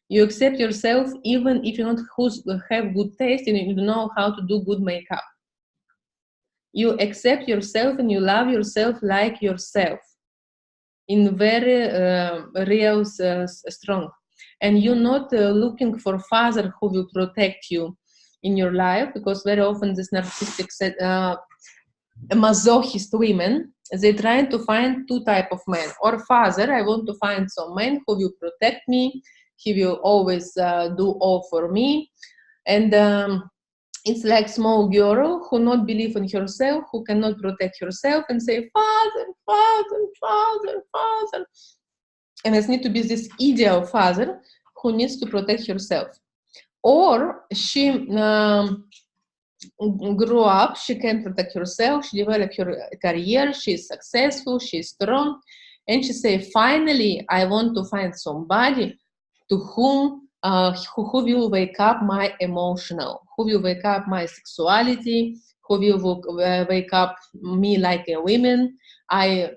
B: You accept yourself even if you not have good taste and you don't know how to do good makeup. You accept yourself and you love yourself like yourself. In very real, strong. And you're not looking for a father who will protect you in your life, because very often this narcissistic masochist women, they trying to find 2 types of men. Or father, I want to find some man who will protect me, he will always do all for me. And it's like small girl who not believe in herself, who cannot protect herself and say, father, father, father, father. And it needs to be this ideal father who needs to protect herself. Or she grew up, she can protect herself, she developed her career, she is successful, she is strong. And she say, finally, I want to find somebody to whom who will wake up my emotional, who will wake up my sexuality, who will wake up me like a woman. I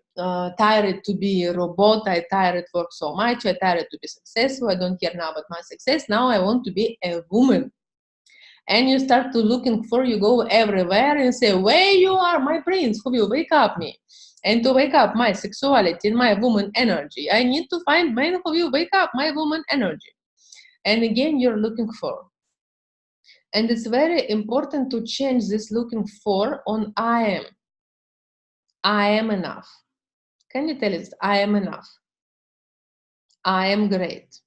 B: tired to be a robot, I tired to work so much, I tired to be successful, I don't care now about my success, now I want to be a woman. And you start to looking for, you go everywhere and say, where you are, my prince, who will wake up me? And to wake up my sexuality and my woman energy, I need to find men who will wake up my woman energy. And again, you're looking for. And it's very important to change this looking for on I am. I am enough. Can you tell us, I am enough? I am great.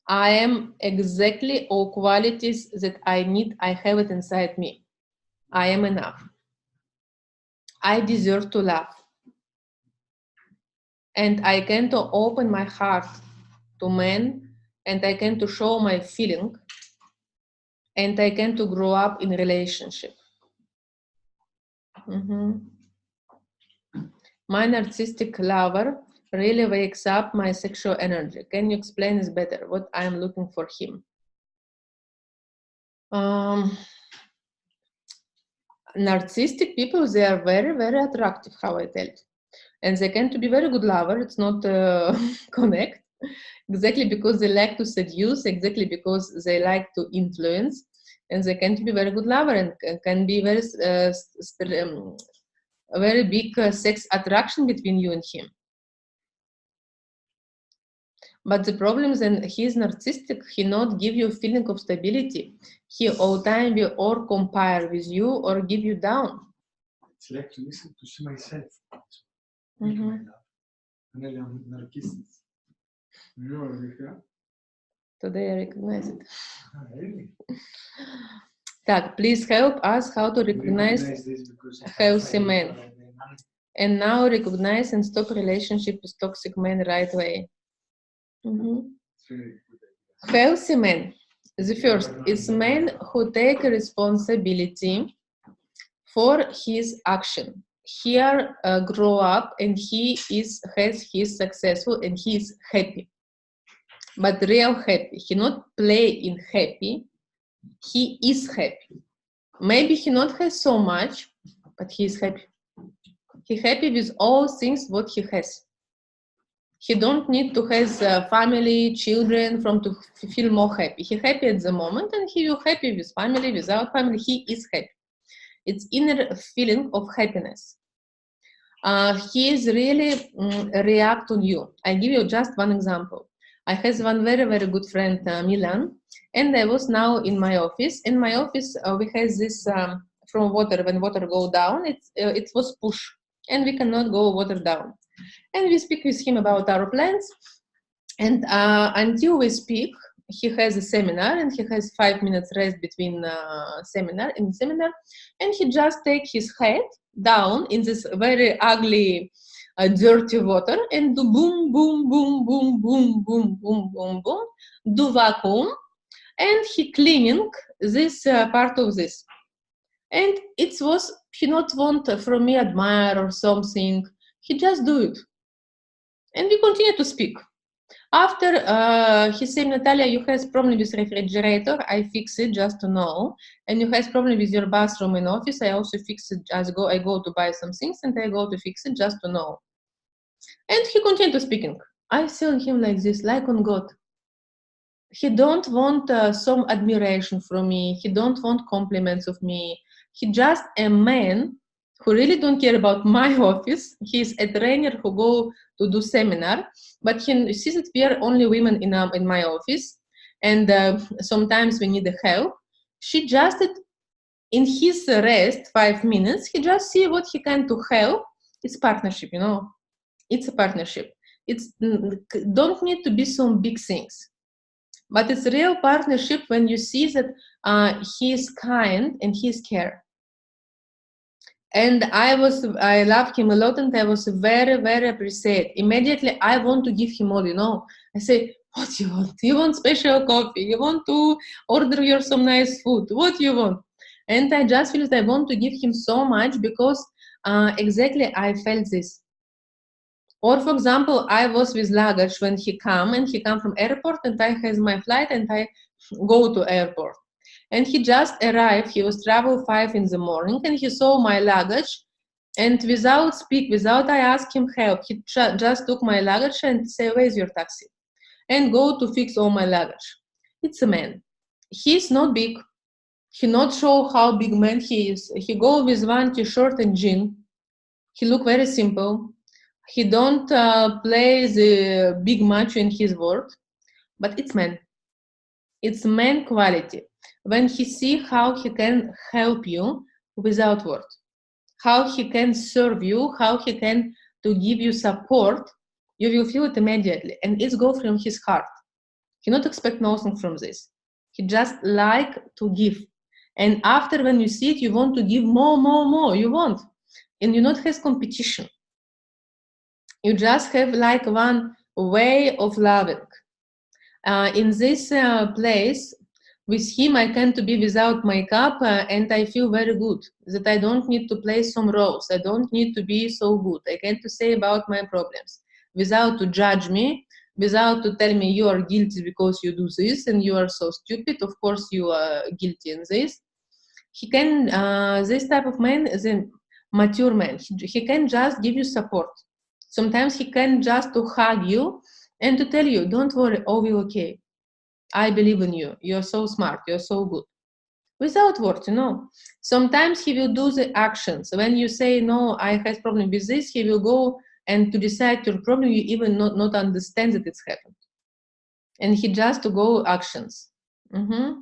B: I am exactly all qualities that I need, I have it inside me. I am enough. I deserve to love. And I can to open my heart to men, and I can to show my feeling, and I can to grow up in relationship. My narcissistic lover really wakes up my sexual energy. Can you explain this better, what I'm looking for him? Narcissistic people, they are very, very attractive, how I tell it. And they can to be very good lover, it's not connect, exactly because they like to seduce, exactly because they like to influence, and they can to be very good lover and can be very, a very big sex attraction between you and him. But the problem is that he is narcissistic, he not give you a feeling of stability. He all time will or compare with you or give you down.
C: It's like to listen to see myself.
B: Today I recognize it.
C: Really?
B: Tak, please help us how to recognize healthy men. And now recognize and stop relationship with toxic men right away. Healthy men. The first is men who take responsibility for his action. He grow up and he is successful and he is happy. But real happy. He not play in happy. He is happy. Maybe he not has so much, but he is happy. He happy with all things what he has. He don't need to have family, children to feel more happy. He happy at the moment and he will happy with family, without family. He is happy. It's inner feeling of happiness. He is really react on you. I give you just one example. I have one very, very good friend, Milan, and I was now in my office. In my office, we have this from water, when water go down, it was push, and we cannot go water down. And we speak with him about our plans, and until we speak, he has a seminar, and he has 5 minutes rest between seminar, and he just take his head down in this very ugly, dirty water and do boom, boom, boom, boom, boom, boom, boom, boom, boom, do vacuum, and he cleaning this part of this. And it was, he not want from me admire or something, he just do it. And we continue to speak. After he said, Natalia, you have problem with refrigerator, I fix it just to know. And you have problem with your bathroom in office, I also fix it. I go to buy some things and I go to fix it just to know. And he continued speaking. I saw him like this, like on God. He don't want some admiration from me. He don't want compliments of me. He just a man who really don't care about my office. He's a trainer who go to do seminar, but he sees that we are only women in my office, and sometimes we need the help. She just, in his rest, 5 minutes, he just see what he can to help. It's partnership, you know. It's a partnership. It's don't need to be some big things, but it's a real partnership when you see that he is kind and he care. And I love him a lot, and I was very, very appreciated. Immediately, I want to give him all, you know. I say, what you want? You want special coffee? You want to order your some nice food? What you want? And I just feel that I want to give him so much because exactly I felt this. Or for example, I was with luggage when he come from airport, and I has my flight and I go to airport. And he just arrived, he was travel 5 in the morning, and he saw my luggage, and without I ask him help, he just took my luggage and say, where's your taxi? And go to fix all my luggage. It's a man. He's not big. He not show how big man he is. He go with one t-shirt and jean. He look very simple. He don't play the big macho in his word, but it's man. It's man quality. When he see how he can help you without word, how he can serve you, how he can to give you support, you will feel it immediately, and it's go from his heart. He not expect nothing from this. He just like to give, and after when you see it, you want to give more. You want, and you not have competition. You just have like one way of loving. In this place, with him, I can to be without makeup, and I feel very good that I don't need to play some roles. I don't need to be so good. I can to say about my problems without to judge me, without to tell me you are guilty because you do this and you are so stupid. Of course, you are guilty in this. He can, this type of man is a mature man. He can just give you support. Sometimes he can just to hug you and to tell you, don't worry, all will okay. I believe in you. You're so smart. You're so good. Without words, you know. Sometimes he will do the actions. When you say, no, I have problem with this, he will go and to decide your problem, you even not understand that it's happened. And he just to go actions. Mm-hmm.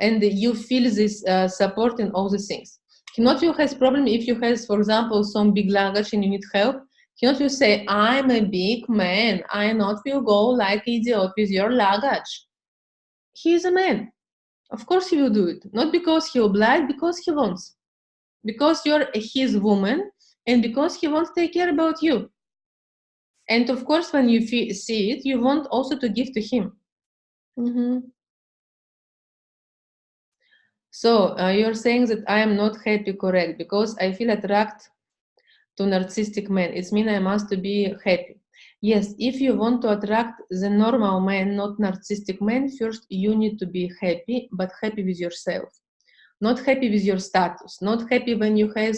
B: And you feel this support in all the things. He not will has problem if you has, for example, some big luggage and you need help. He not will say, I'm a big man. I not will go like idiot with your luggage. He is a man. Of course he will do it. Not because he obliged, because he wants. Because you're his woman, and because he wants to take care about you. And of course, when you see it, you want also to give to him. Mm-hmm. So you're saying that I am not happy, correct? Because I feel attracted to narcissistic men. It means I must be happy. Yes, if you want to attract the normal man, not narcissistic man, first you need to be happy, but happy with yourself. Not happy with your status. Not happy when you have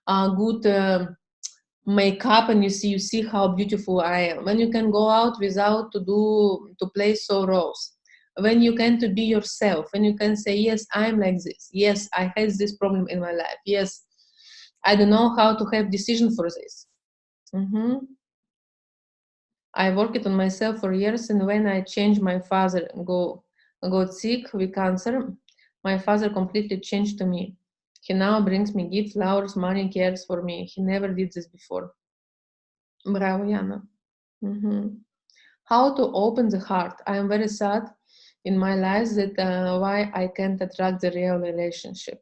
B: a good makeup and you see how beautiful I am. When you can go out without to play so roles. When you can to be yourself. When you can say, yes, I'm like this. Yes, I have this problem in my life. Yes, I don't know how to have decision for this. Mm-hmm. I worked on myself for years, and when I changed, my father got sick with cancer. My father completely changed to me. He now brings me gifts, flowers, money, cares for me. He never did this before. Bravo, Yana. How to open the heart. I am very sad in my life that why I can't attract the real relationship.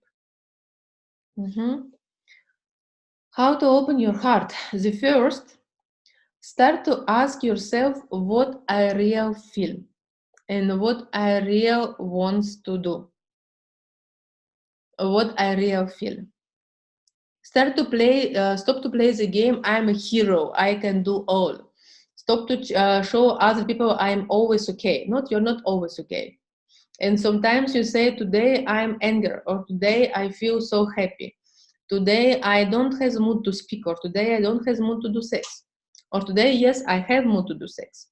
B: How to open your heart. The first, start to ask yourself what I really feel and what I really want to do. What I really feel. Stop to play the game, I'm a hero, I can do all. Stop to show other people I'm always okay. You're not always okay. And sometimes you say, today I'm angry, or today I feel so happy. Today I don't have the mood to speak, or today I don't have the mood to do sex. Or today, yes, I have mood to do sex.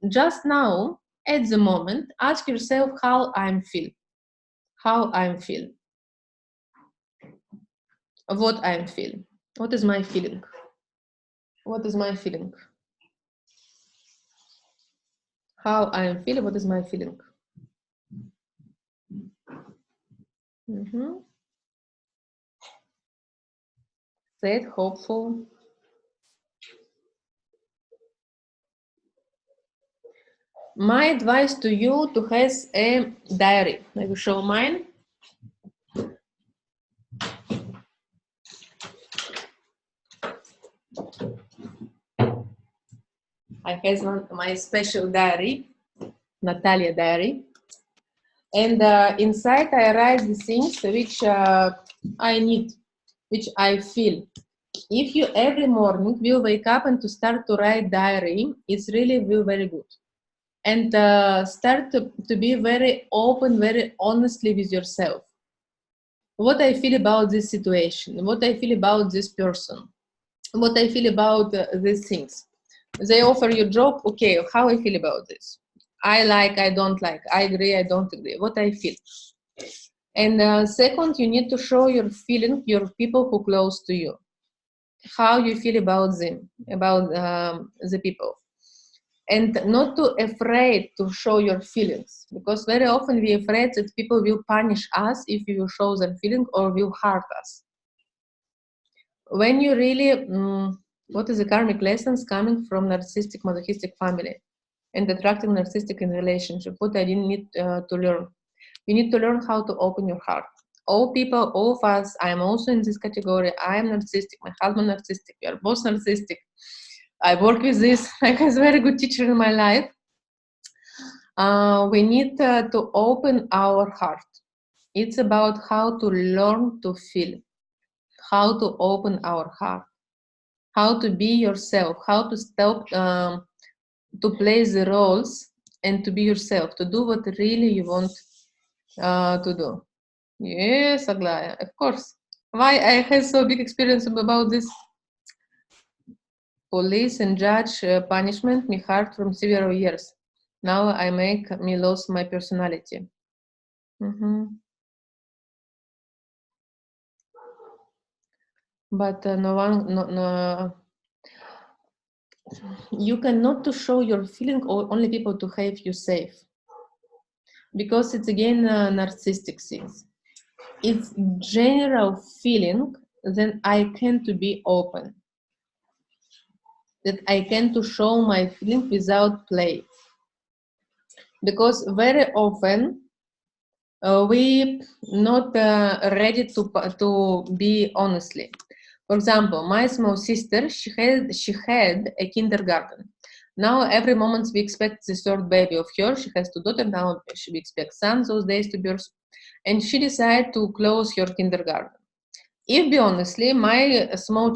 B: Just now, at the moment, ask yourself how I'm feel. How I'm feel. What I'm feeling. What is my feeling? What is my feeling? How I am feeling, what is my feeling? Sad, hopeful. My advice to you to have a diary. I will show mine. I have my special diary, Natalia diary. And inside I write the things which I need, which I feel. If you every morning will wake up and to start to write diary, it's really very good. And start to be very open, very honestly with yourself. What I feel about this situation, what I feel about this person, what I feel about these things. They offer you job, okay, how I feel about this. I like, I don't like, I agree, I don't agree, what I feel. And second, you need to show your feeling, your people who close to you. How you feel about them, about the people. And not too afraid to show your feelings, because very often we're afraid that people will punish us if we will show their feeling or will hurt us. When you really, what is the karmic lessons coming from narcissistic, masochistic family and attracting narcissistic in relationship? What I didn't need to learn. You need to learn how to open your heart. All people, all of us, I'm also in this category. I am narcissistic, my husband narcissistic, we are both narcissistic. I work with this. I have a very good teacher in my life. We need to open our heart. It's about how to learn to feel, how to open our heart, how to be yourself, how to stop to play the roles and to be yourself, to do what really you want to do. Yes, Aglaya, of course. Why I had so big experience about this. Police and judge punishment me hard from several years. Now I make me lose my personality. But no, you cannot to show your feeling or only people to have you safe. Because it's again narcissistic things. It's general feeling, then I can to be open. That I can to show my feeling without play. Because very often we not ready to be honestly. For example, my small sister, she had a kindergarten. Now every moment we expect the third baby of her. She has 2 daughters now. She expects son those days to birth, and she decided to close her kindergarten. If be honestly, my small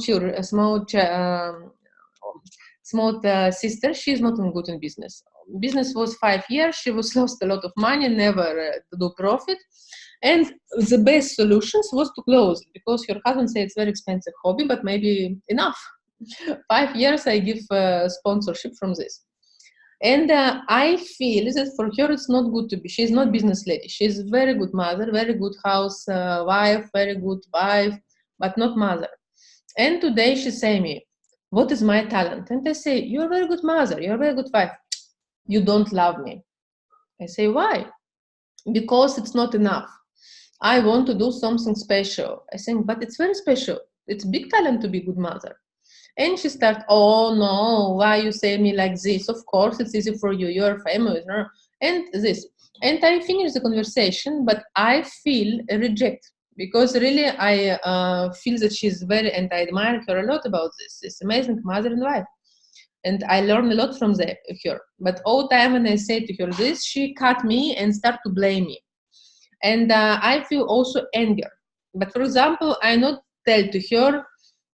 B: sister, she's not good in business. Business was 5 years. She was lost a lot of money, never do profit. And the best solutions was to close, because her husband said it's very expensive hobby, but maybe enough. 5 years I give sponsorship from this. And I feel that for her it's not good to be. She's not business lady. She's a very good mother, very good house wife, very good wife, but not mother. And today she say me, what is my talent? And I say, you're a very good mother, you're a very good wife. You don't love me. I say, why? Because it's not enough. I want to do something special. I think, but it's very special. It's big talent to be good mother. And she starts, oh no, why you say me like this? Of course it's easy for you, you're famous, no? And this. And I finish the conversation, but I feel a reject because really I feel that she's very, and I admire her a lot about this amazing mother and wife. And I learned a lot from her. But all the time when I say to her this, she cut me and start to blame me. And I feel also anger. But for example, I not tell to her,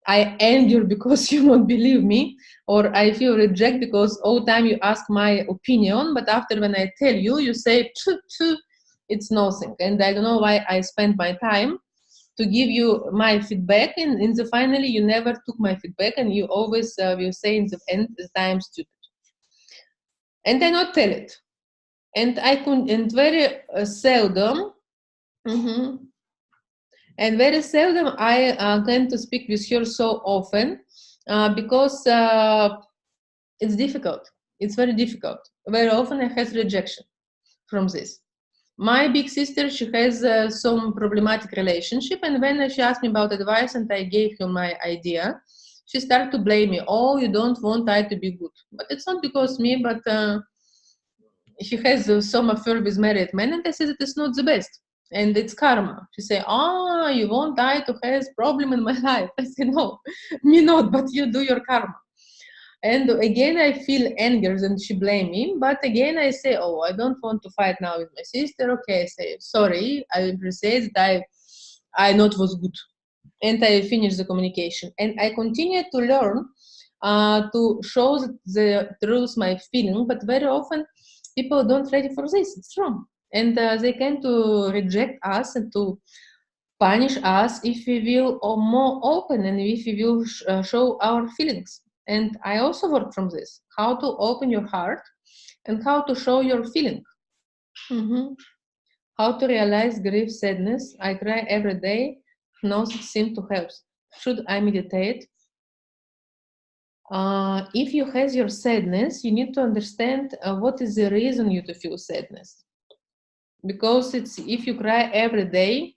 B: I anger because you won't believe me, or I feel reject because all the time you ask my opinion, but after when I tell you, you say, phew, phew, it's nothing. And I don't know why I spend my time to give you my feedback, and in the finally you never took my feedback, and you always will say in the end that I am stupid. And I not tell it. And I could, and very seldom, and very seldom I tend to speak with her so often because it's difficult. It's very difficult. Very often I have rejection from this. My big sister, she has some problematic relationship, and when she asked me about advice and I gave her my idea, she started to blame me. Oh, you don't want I to be good. But it's not because me, but she has some affair with married men, and I said that it's not the best. And it's karma. She say, you want I to have problem in my life. I say, no, me not, but you do your karma. And again, I feel anger and she blame me. But again, I say, I don't want to fight now with my sister. Okay, I say, sorry, I appreciate that I not was good. And I finish the communication. And I continue to learn to show the truth, my feeling, but very often people don't ready for this. It's wrong. And they can to reject us and to punish us if we will more open and if we will show our feelings. And I also work from this, how to open your heart and how to show your feeling. How to realize grief, sadness. I cry every day, nothing seems to help. Should I meditate? If you have your sadness, you need to understand what is the reason you to feel sadness. Because it's if you cry every day,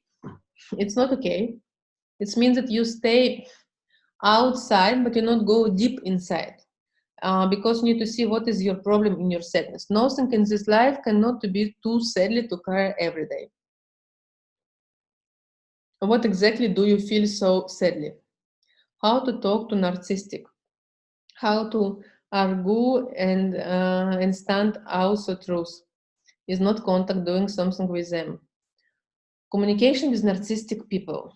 B: it's not okay. It means that you stay outside, but you not go deep inside. Because you need to see what is your problem in your sadness. Nothing in this life cannot be too sadly to cry every day. What exactly do you feel so sadly? How to talk to narcissistic? How to argue and stand also truth? Is not contact doing something with them? Communication with narcissistic people.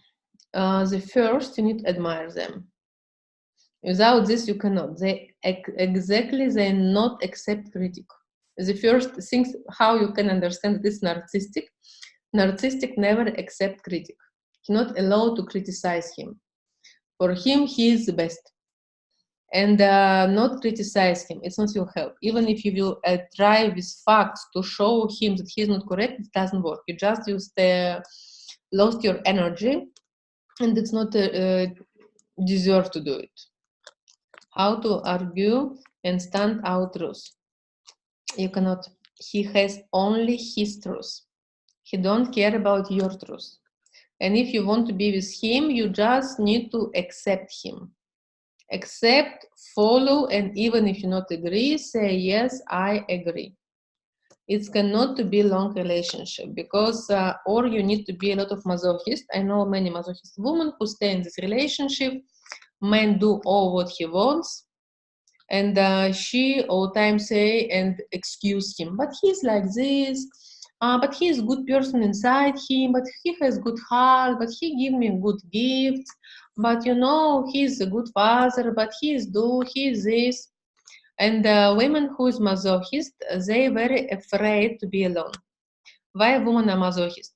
B: The first, you need to admire them. Without this, you cannot. They not accept critique. The first thing, how you can understand this narcissistic. Narcissistic never accept critique. He not allowed to criticize him. For him, he is the best. And not criticize him. It's not your help. Even if you will try with facts to show him that he's not correct, it doesn't work. You just lost your energy, and it's not deserve to do it. How to argue and stand out truth? You cannot. He has only his truth. He don't care about your truth. And if you want to be with him, you just need to accept him. Accept, follow, and even if you not agree, say, yes, I agree. It cannot to be long relationship because, or you need to be a lot of masochist. I know many masochist women who stay in this relationship. Man do all what he wants. And she all time say and excuse him. But he's like this. But he is a good person inside him. But he has good heart. But he give me good gifts. But he's a good father, but he is this. And women who is masochist, they very afraid to be alone. Why women are masochist?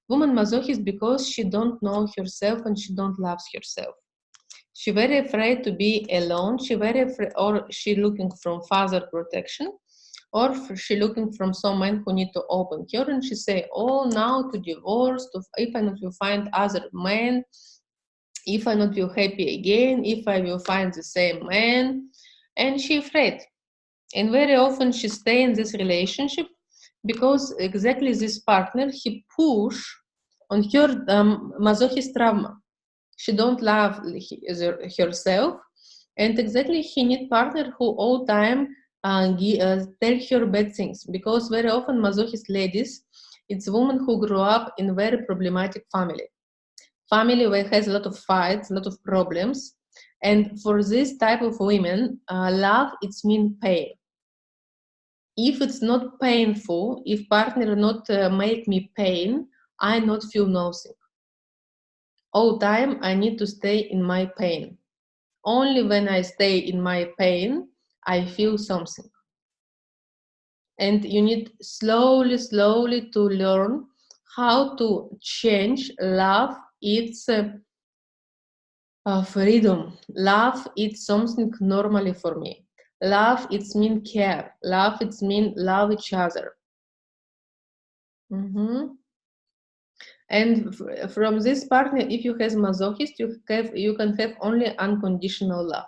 B: Woman masochist because she don't know herself and she don't love herself. She very afraid to be alone. She very afraid, or she looking from father protection, or she looking from someone who need to open her, and she say, now to divorce, if I not will find other man, if I not feel happy again, if I will find the same man, and she afraid. And very often she stay in this relationship because exactly this partner, he push on her masochist trauma. She don't love herself, and exactly he need partner who all time tell her bad things, because very often masochist ladies, it's women who grew up in very problematic family where has a lot of fights, a lot of problems, and for this type of women, love it's mean pain. If it's not painful, if partner not make me pain, I not feel nothing. All time I need to stay in my pain. Only when I stay in my pain, I feel something. And you need slowly, slowly to learn how to change love. It's freedom. Love, it's something normally for me. Love, it's mean care. Love, it's mean love each other. And from this partner, if you have masochist, you can have only unconditional love.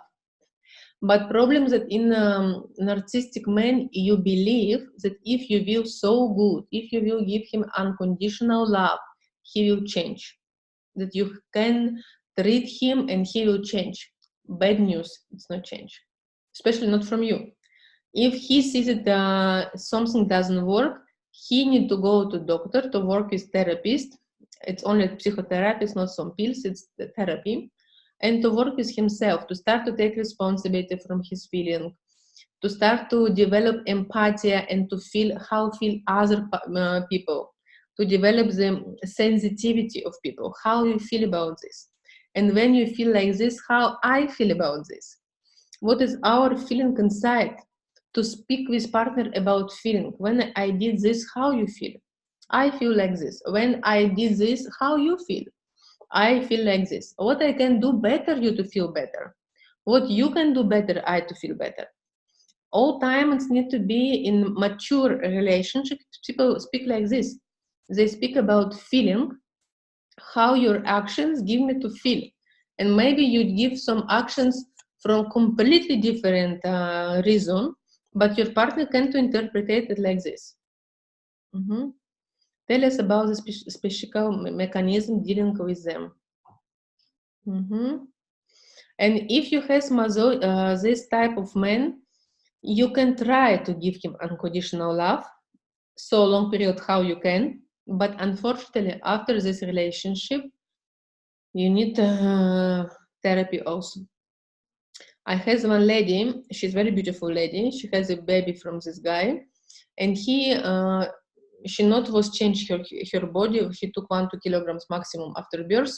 B: But problem that in narcissistic man, you believe that if you will so good, if you will give him unconditional love, he will change. That you can treat him and he will change. Bad news, it's not change. Especially not from you. If he sees that something doesn't work, he need to go to doctor to work with therapist. It's only psychotherapy, it's not some pills, it's the therapy. And to work with himself, to start to take responsibility from his feeling, to start to develop empathy and to feel how feel other people, to develop the sensitivity of people, how you feel about this. And when you feel like this, how I feel about this. What is our feeling inside? To speak with partner about feeling. When I did this, how you feel? I feel like this. When I did this, how you feel? I feel like this. What I can do better, you to feel better. What you can do better, I to feel better. All times need to be in mature relationship. People speak like this. They speak about feeling, how your actions give me to feel. And maybe you give some actions from completely different reason, but your partner can to interpret it like this. Tell us about the specific mechanism dealing with them. And if you have this type of man, you can try to give him unconditional love, so long period how you can, but unfortunately after this relationship, you need therapy also. I have one lady, she's a very beautiful lady, she has a baby from this guy, and she not was changed her body, she took 1-2 kilograms maximum after birth,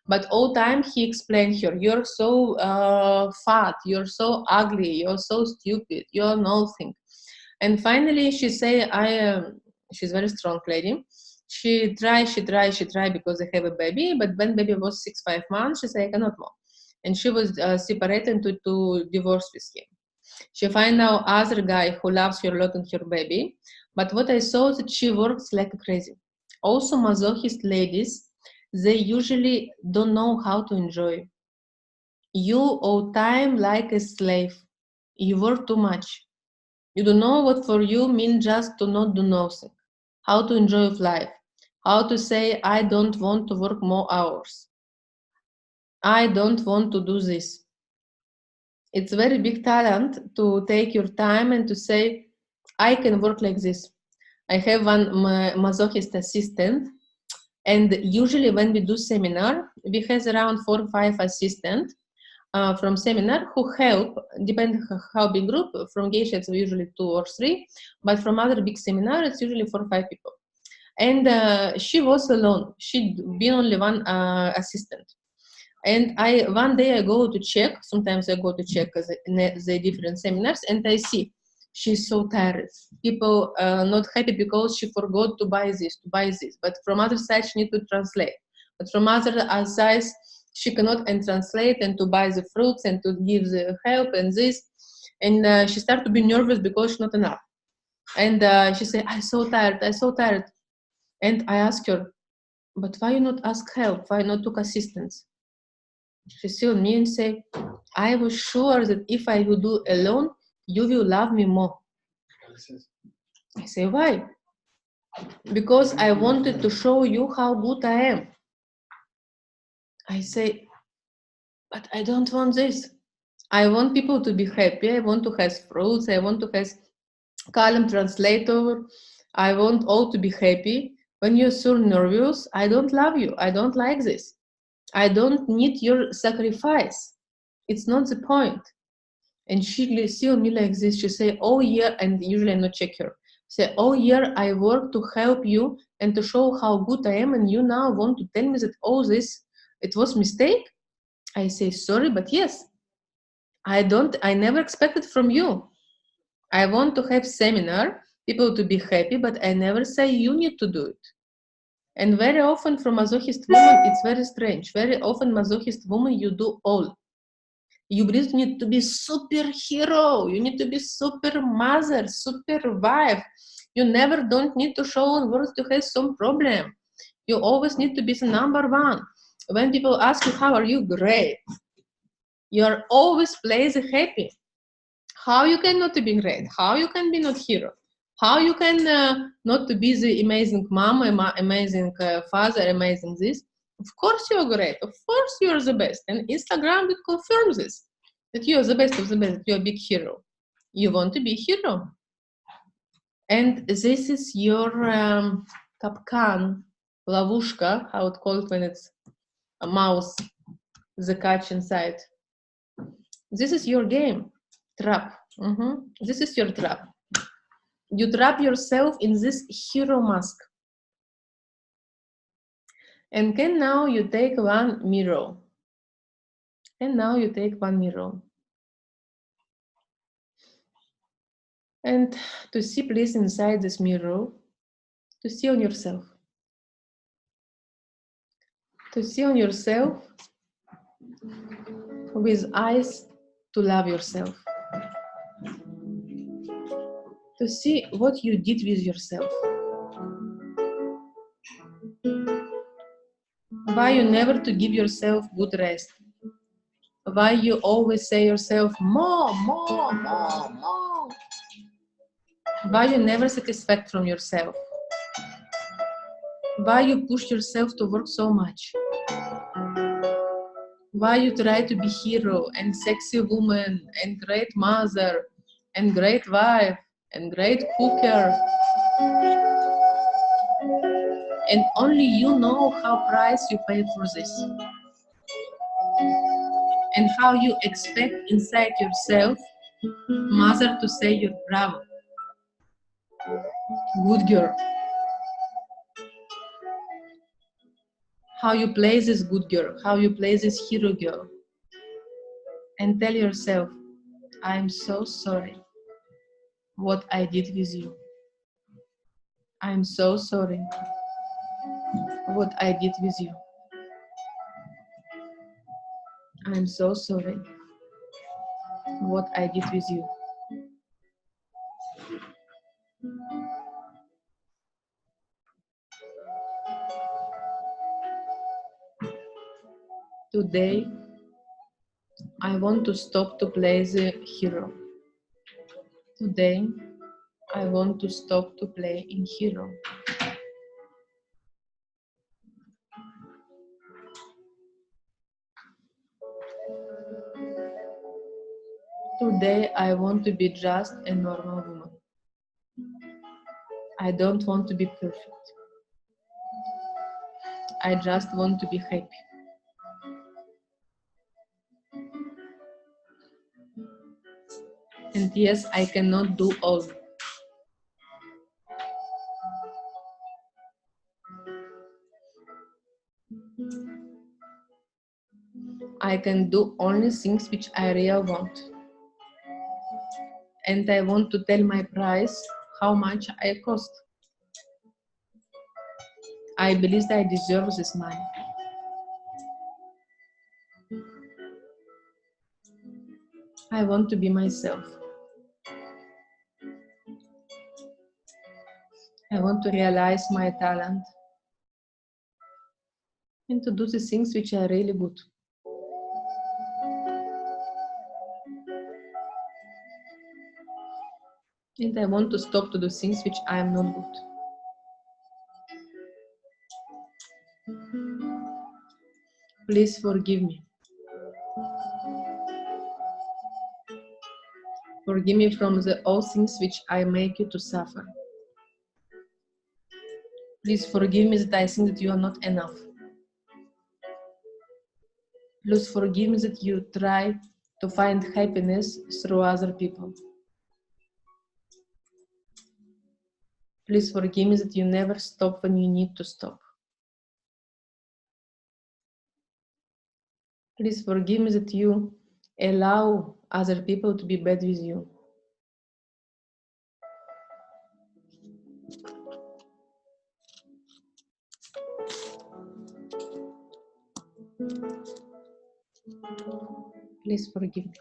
B: but all time he explained her, you're so fat, you're so ugly, you're so stupid, you're nothing. And finally she say, she's a very strong lady, she try because they have a baby, but when baby was 6-5 months, she said, I cannot more. And she was separated to divorce with him. She find now other guy who loves her a lot and her baby, but what I saw that she works like crazy. Also masochist ladies, they usually don't know how to enjoy. You all time like a slave. You work too much. You don't know what for you means just to not do nothing. How to enjoy life. How to say, I don't want to work more hours. I don't want to do this. It's very big talent to take your time and to say, I can work like this. I have one masochist assistant, and usually when we do seminar, we have around 4 or 5 assistants from seminar who help, depending how big group, from Geisha it's usually 2 or 3, but from other big seminar it's usually 4 or 5 people. And she was alone, she'd been only one assistant. And one day I go to check, sometimes I go to check the different seminars, and I see she's so tired. People not happy because she forgot to buy this. But from other side, she need to translate. But from other side, she cannot translate and to buy the fruits and to give the help and this. And she start to be nervous because she's not enough. And she said, I'm so tired. And I ask her, but why you not ask help? Why not took assistance? She see on me and say, I was sure that if I will do alone, you will love me more. I say, why? Because I wanted to show you how good I am. I say, but I don't want this. I want people to be happy. I want to have fruits. I want to have column translator. I want all to be happy. When you're so nervous, I don't love you. I don't like this. I don't need your sacrifice. It's not the point. And she see on me like this. She say, oh year, and usually I not check her. Say, oh year, I work to help you and to show how good I am, and you now want to tell me that all this, it was mistake? I say, sorry, but yes. I never expected from you. I want to have seminar, people to be happy, but I never say you need to do it. And very often from masochist woman, it's very strange. Very often masochist woman, you do all. You need to be superhero. You need to be super mother, super wife. You never don't need to show on words to have some problem. You always need to be the number one. When people ask you, how are you? Great. You are always plays happy. How you can not be great? How you can be not hero? How you can not to be the amazing mom, amazing father, amazing this? Of course you're great. Of course you're the best. And Instagram will confirm this, that you're the best of the best, you're a big hero. You want to be hero. And this is your kapkan, lavushka, how it called when it's a mouse, the catch inside. This is your game, trap. This is your trap. You trap yourself in this hero mask. And can now you take one mirror. And now you take one mirror. And to see please inside this mirror, to see on yourself. To see on yourself with eyes to love yourself. To see what you did with yourself. Why you never to give yourself good rest. Why you always say yourself, more, more, more, more. Why you never satisfied from yourself. Why you push yourself to work so much. Why you try to be hero and sexy woman and great mother and great wife and great cooker. And only you know how price you pay for this. And how you expect inside yourself mother to say you're bravo. Good girl. How you play this good girl, how you play this hero girl. And tell yourself, I'm so sorry what I did with you. I'm so sorry what I did with you. I'm so sorry what I did with you. Today, I want to stop to play the hero. Today, I want to stop to play in hero. Today, I want to be just a normal woman. I don't want to be perfect. I just want to be happy. And yes, I cannot do all. I can do only things which I really want. And I want to tell my price, how much I cost. I believe that I deserve this money. I want to be myself. I want to realize my talent and to do the things which are really good. And I want to stop to do things which I am not good. Please forgive me. Forgive me from all things which I make you to suffer. Please forgive me that I think that you are not enough. Please forgive me that you try to find happiness through other people. Please forgive me that you never stop when you need to stop. Please forgive me that you allow other people to be bad with you. Please forgive me.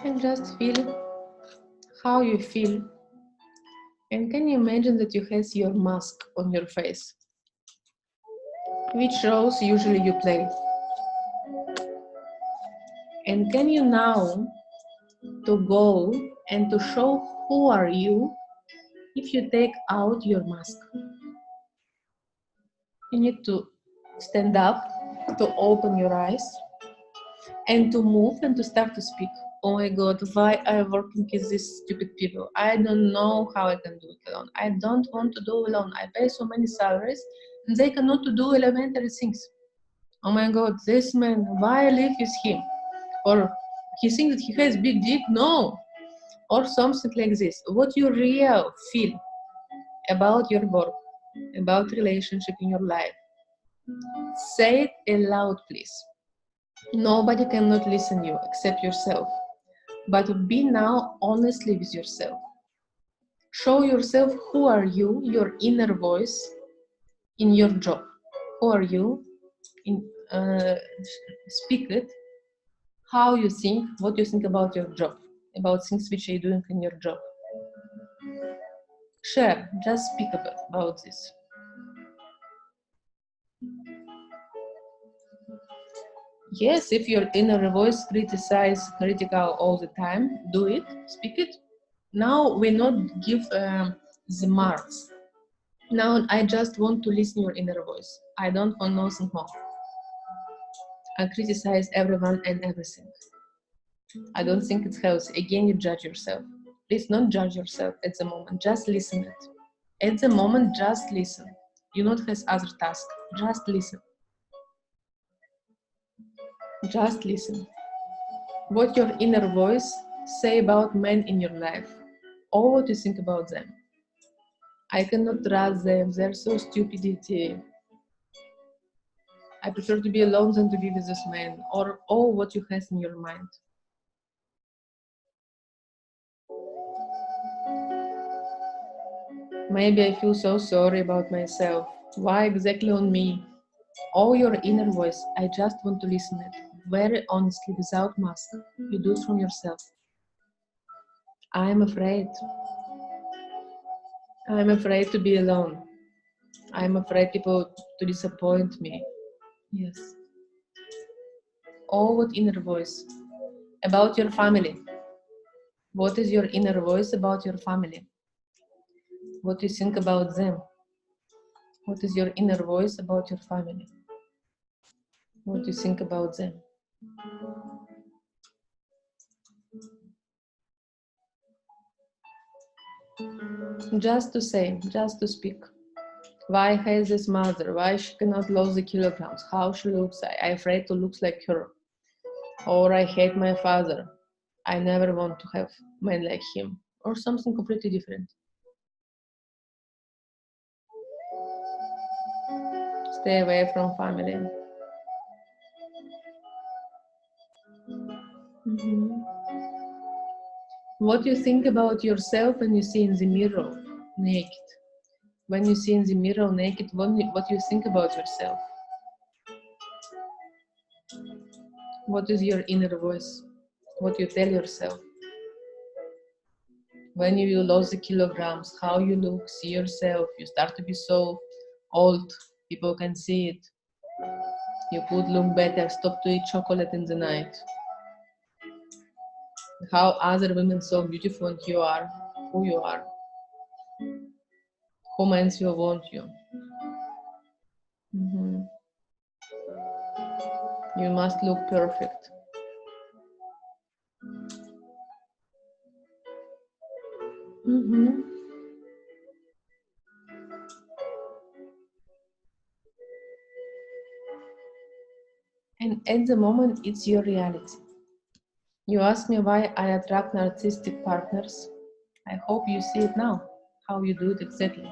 B: And just feel how you feel. And can you imagine that you have your mask on your face? Which roles usually you play? And can you now to go and to show who are you if you take out your mask? You need to stand up, to open your eyes, and to move and to start to speak. Oh my God, why am I working with these stupid people? I don't know how I can do it alone. I don't want to do it alone. I pay so many salaries and they cannot do elementary things. Oh my God, this man, why I live with him? Or he thinks that he has big dick? No. Or something like this. What you really feel about your work, about relationship in your life. Say it aloud, please. Nobody cannot listen to you except yourself. But be now honestly with yourself. Show yourself who are you, your inner voice in your job. Who are you? Speak it. How you think, what you think about your job, about things which you're doing in your job. Share, just speak about this. Yes, if your inner voice critical all the time, do it, speak it. Now we not give the marks. Now I just want to listen your inner voice. I don't want nothing more. I criticize everyone and everything. I don't think it's healthy. Again, you judge yourself. Please not judge yourself at the moment. Just listen it. At the moment, just listen. You not have other task. Just listen. Just listen. What your inner voice say about men in your life, or what you think about them. I cannot trust them. They're so stupidity. I prefer to be alone than to be with this man, or all what you have in your mind. Maybe I feel so sorry about myself. Why exactly on me? All your inner voice, I just want to listen it very honestly, without mask. You do it from yourself. I'm afraid. I'm afraid to be alone. I'm afraid people to disappoint me. Yes. All what inner voice about your family. What is your inner voice about your family? What do you think about them? What is your inner voice about your family? What do you think about them? Just to say, just to speak. Why has this mother? Why she cannot lose the kilograms? How she looks? I'm afraid to look like her. Or I hate my father. I never want to have men like him. Or something completely different. Stay away from family. What you think about yourself when you see in the mirror naked? When you see in the mirror naked, what you think about yourself? What is your inner voice? What you tell yourself? when you will lose the kilograms, how you look, see yourself, you start to be so old, people can see it. You could look better, stop to eat chocolate in the night. How other women so beautiful and you are, who you are. Who men will want you. You must look perfect. And at the moment, it's your reality. You ask me why I attract narcissistic partners. I hope you see it now, how you do it exactly.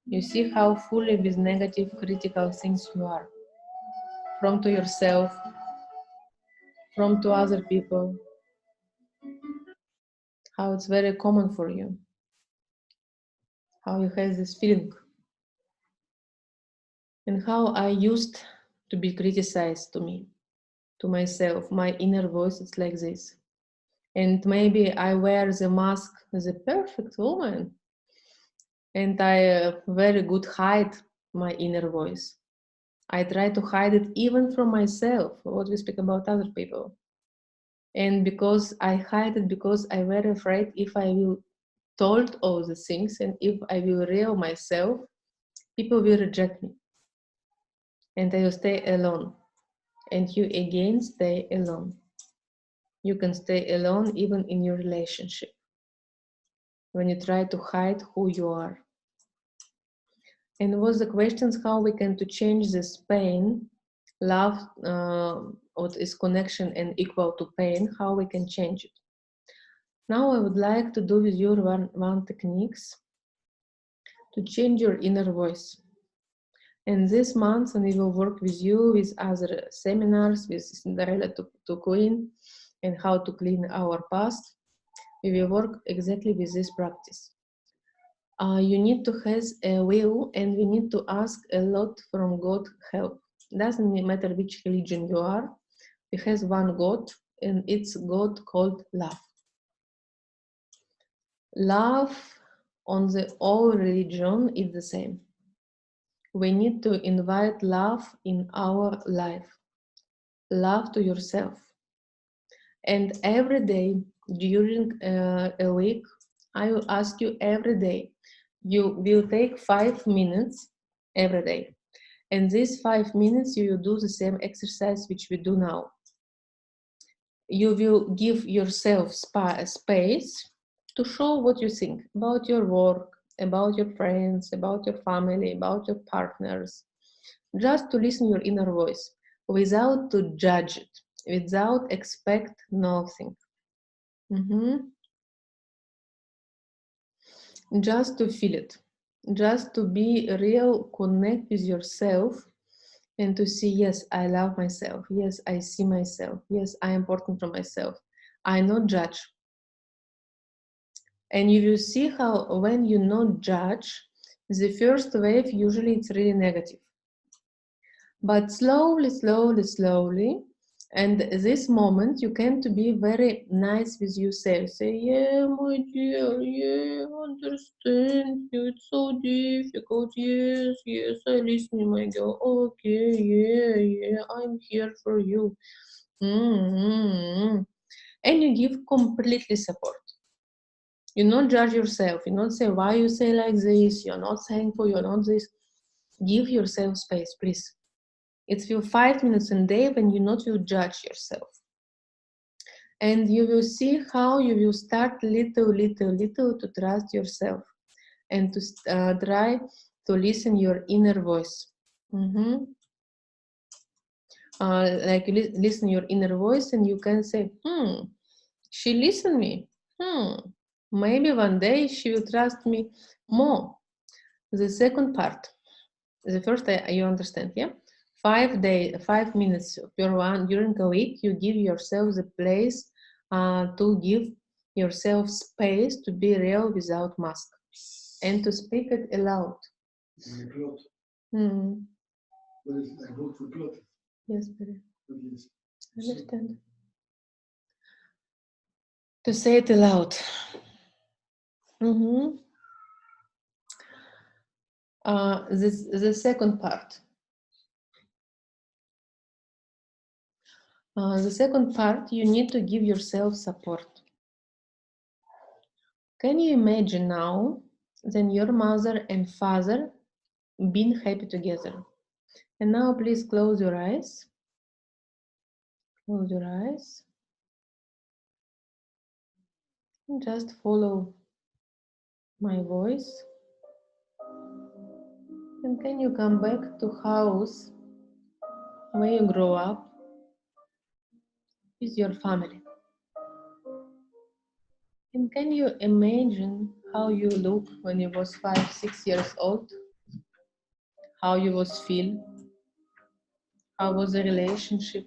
B: You see how fully with negative, critical things you are. From to yourself, from to other people. How it's very common for you. How you have this feeling. And how I used to be criticized to me, to myself. My inner voice is like this. And maybe I wear the mask as a perfect woman. And I very good hide my inner voice. I try to hide it even from myself, what we speak about other people. And because I hide it, because I'm very afraid if I will told all the things and if I will reveal myself, people will reject me. And I will stay alone. And you again stay alone. You can stay alone even in your relationship when you try to hide who you are. And was the questions how we can to change this pain, love, what is connection and equal to pain, how we can change it. Now I would like to do with you one techniques to change your inner voice. And this month we will work with you with other seminars with Cinderella to Queen and how to clean our past. We will work exactly with this practice. You need to have a will and we need to ask a lot from God help. Doesn't matter which religion you are, it has one God and it's God called love. Love on the all religion is the same. We need to invite love in our life. Love to yourself. And every day during a week, I will ask you every day, you will take 5 minutes every day. And these 5 minutes, you will do the same exercise which we do now. You will give yourself space to show what you think about your work, about your friends, about your family, about your partners. Just to listen your inner voice without to judge it, without expect nothing. Just to feel it, just to be real, connect with yourself and to see, yes, I love myself. Yes, I see myself. Yes, I am important for myself. I not judge. And you will see how when you not judge, the first wave, usually it's really negative. But slowly, slowly, slowly, and this moment you can to be very nice with yourself. Say, yeah, my dear, yeah, understand you. It's so difficult. Yes, yes, I listen, my girl. Okay, yeah, I'm here for you. And you give completely support. You not judge yourself. You not say why you say like this. You're not thankful. You're not this. Give yourself space, please. It's for 5 minutes a day when you not will judge yourself. And you will see how you will start little to trust yourself and to try to listen your inner voice. Like you listen your inner voice and you can say, she listened me. Maybe one day she will trust me more. The second part, the first you understand, yeah? 5 minutes per one during a week, you give yourself the place to give yourself space to be real without mask and to speak it aloud.
C: What is I vote for plot?
B: Yes, very.
C: Yes.
B: Understand. To say it aloud. Mm-hmm. The second part. The second part, you need to give yourself support. Can you imagine now that your mother and father being happy together? And now please close your eyes. Close your eyes. And just follow my voice. And can you come back to house where you grow up with your family? And can you imagine how you look when you was 5, 6 years old? How you was feel? How was the relationship?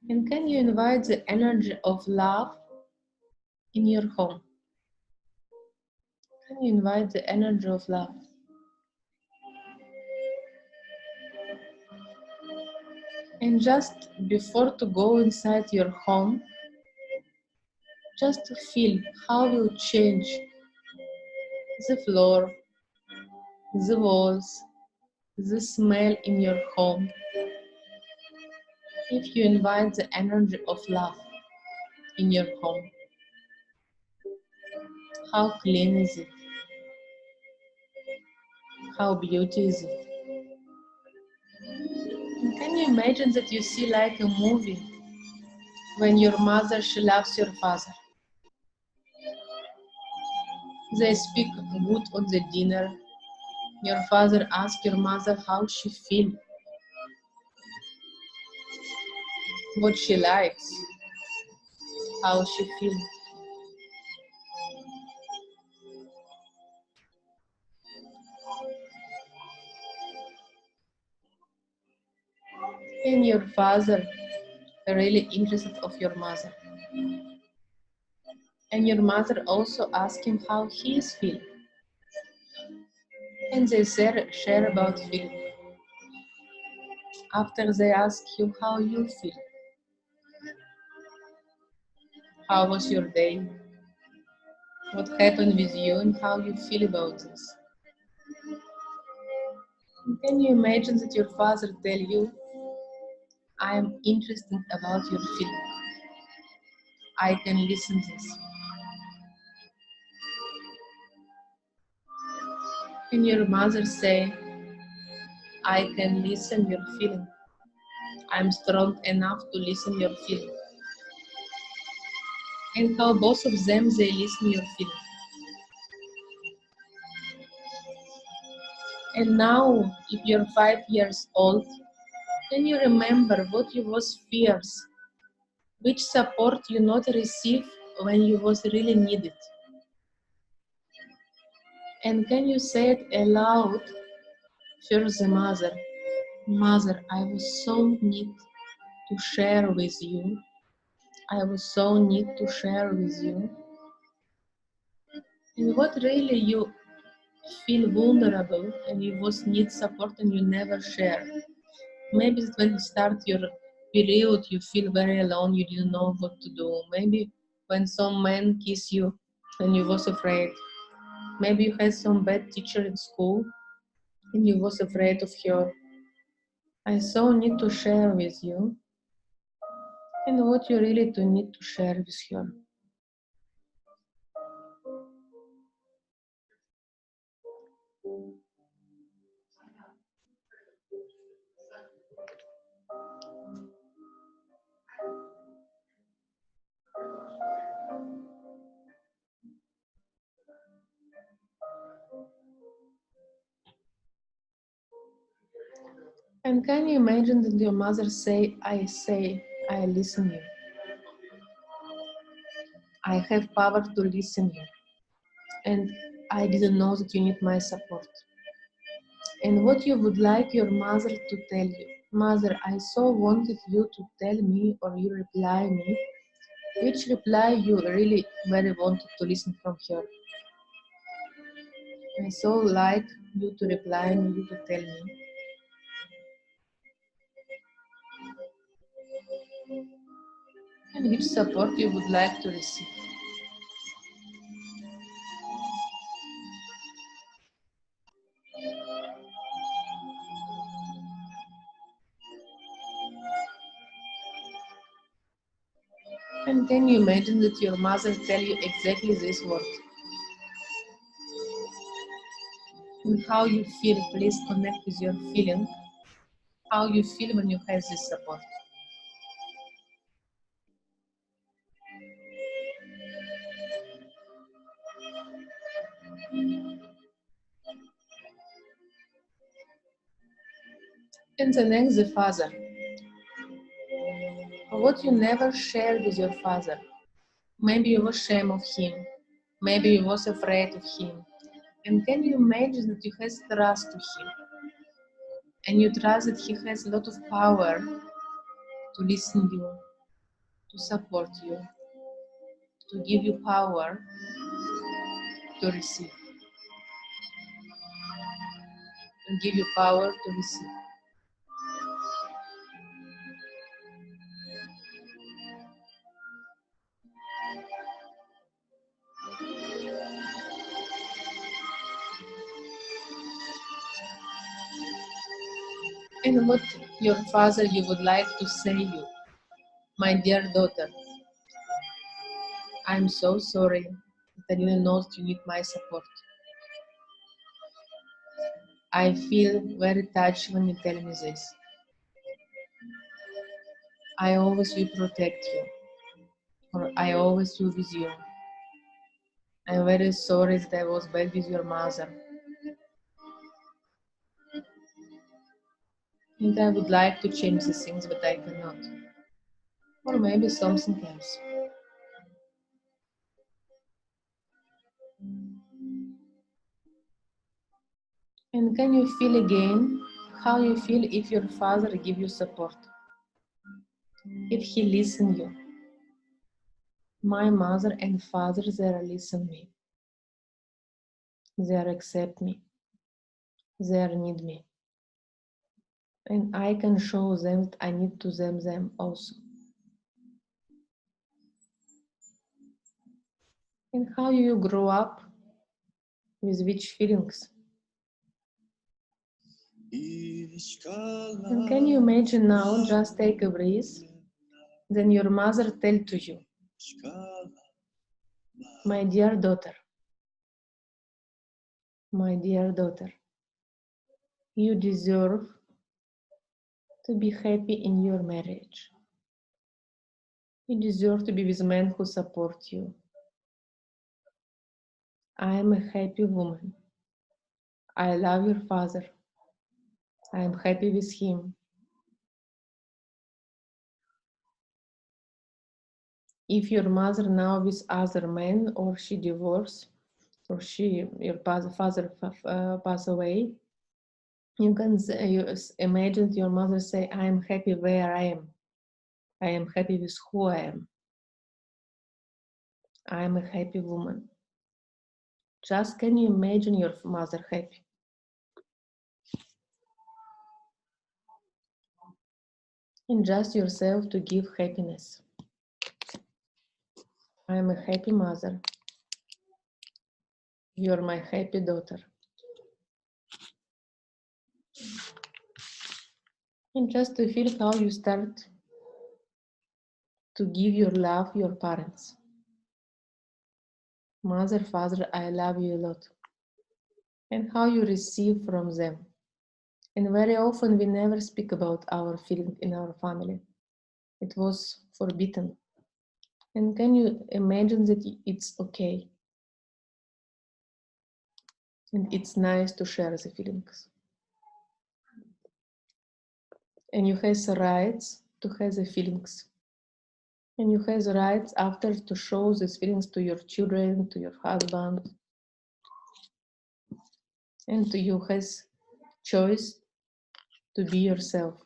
B: And can you invite the energy of love in your home? Can you invite the energy of love? And just before to go inside your home, just to feel how will change the floor, the walls, the smell in your home if you invite the energy of love in your home. How clean is it? How beautiful is it? And can you imagine that you see like a movie when your mother, she loves your father? They speak good on the dinner. Your father asks your mother how she feels, what she likes, how she feels. And your father really interested of your mother. And your mother also asks him how he is feeling. And they share about feeling. After they ask you how you feel. How was your day? What happened with you and how you feel about this? And can you imagine that your father tell you, I am interested about your feeling. I can listen this. And your mother say, I can listen your feeling. I'm strong enough to listen your feeling. And how both of them, they listen your feeling. And now, if you're 5 years old, can you remember what you was fears? Which support you not receive when you was really needed? And can you say it aloud for the mother? Mother, I was so need to share with you. I was so need to share with you. And what really you feel vulnerable and you was need support and you never share. Maybe when you start your period, you feel very alone, you didn't know what to do. Maybe when some man kiss you and you was afraid. Maybe you had some bad teacher in school and you was afraid of her. I so need to share with you and what you really do need to share with her. And can you imagine that your mother say, I listen you. I have power to listen you. And I didn't know that you need my support. And what you would like your mother to tell you. Mother, I so wanted you to tell me or you reply me. Which reply you really very wanted to listen from her. I so like you to reply me, you to tell me. And which support you would like to receive. And can you imagine that your mother tell you exactly this word? And how you feel, please connect with your feeling. How you feel when you have this support. And the next, the father. What you never shared with your father. Maybe you were ashamed of him. Maybe you was afraid of him. And can you imagine that you have trust to him? And you trust that he has a lot of power to listen to you, to support you, to give you power to receive. To give you power to receive. And what your father you would like to say you, my dear daughter, I'm so sorry that I didn't know that you need my support. I feel very touched when you tell me this. I always will protect you, or I always will with you. I'm very sorry that I was bad with your mother. And I would like to change the things, but I cannot. Or maybe something else. And can you feel again how you feel if your father give you support? If he listen you. My mother and father, they listen me. They accept me. They need me. And I can show them that I need to them also. And how you grow up with which feelings? And can you imagine now, just take a breath, then your mother tell to you, my dear daughter, you deserve to be happy in your marriage. You deserve to be with men who support you. I am a happy woman. I love your father. I am happy with him. If your mother now with other men, or she divorced, or your father pass away, you can imagine your mother say, I am happy where I am. I am happy with who I am. I am a happy woman. Just can you imagine your mother happy? And just yourself to give happiness. I am a happy mother. You're my happy daughter. And just to feel how you start to give your love your parents. Mother, father, I love you a lot. And how you receive from them. And very often we never speak about our feeling in our family. It was forbidden. And can you imagine that it's okay? And it's nice to share the feelings. And you have the rights to have the feelings. And you have the rights after to show these feelings to your children, to your husband. And you have choice to be yourself.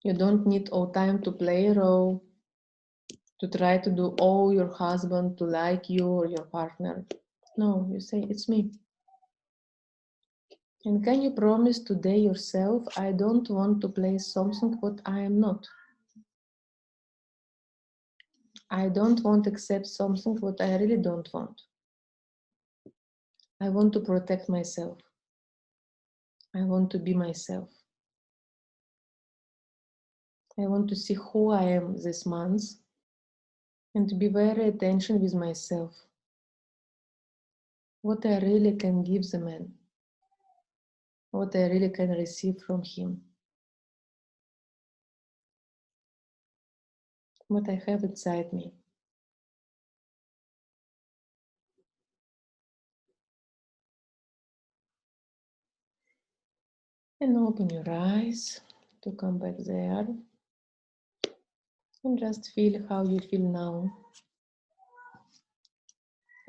B: You don't need all time to play a role, to try to do all your husband to like you or your partner. No, you say, it's me. And can you promise today yourself, I don't want to play something what I am not. I don't want to accept something what I really don't want. I want to protect myself. I want to be myself. I want to see who I am this month and to be very attention with myself. What I really can give the man. What I really can receive from him. What I have inside me. And open your eyes to come back there. And just feel how you feel now.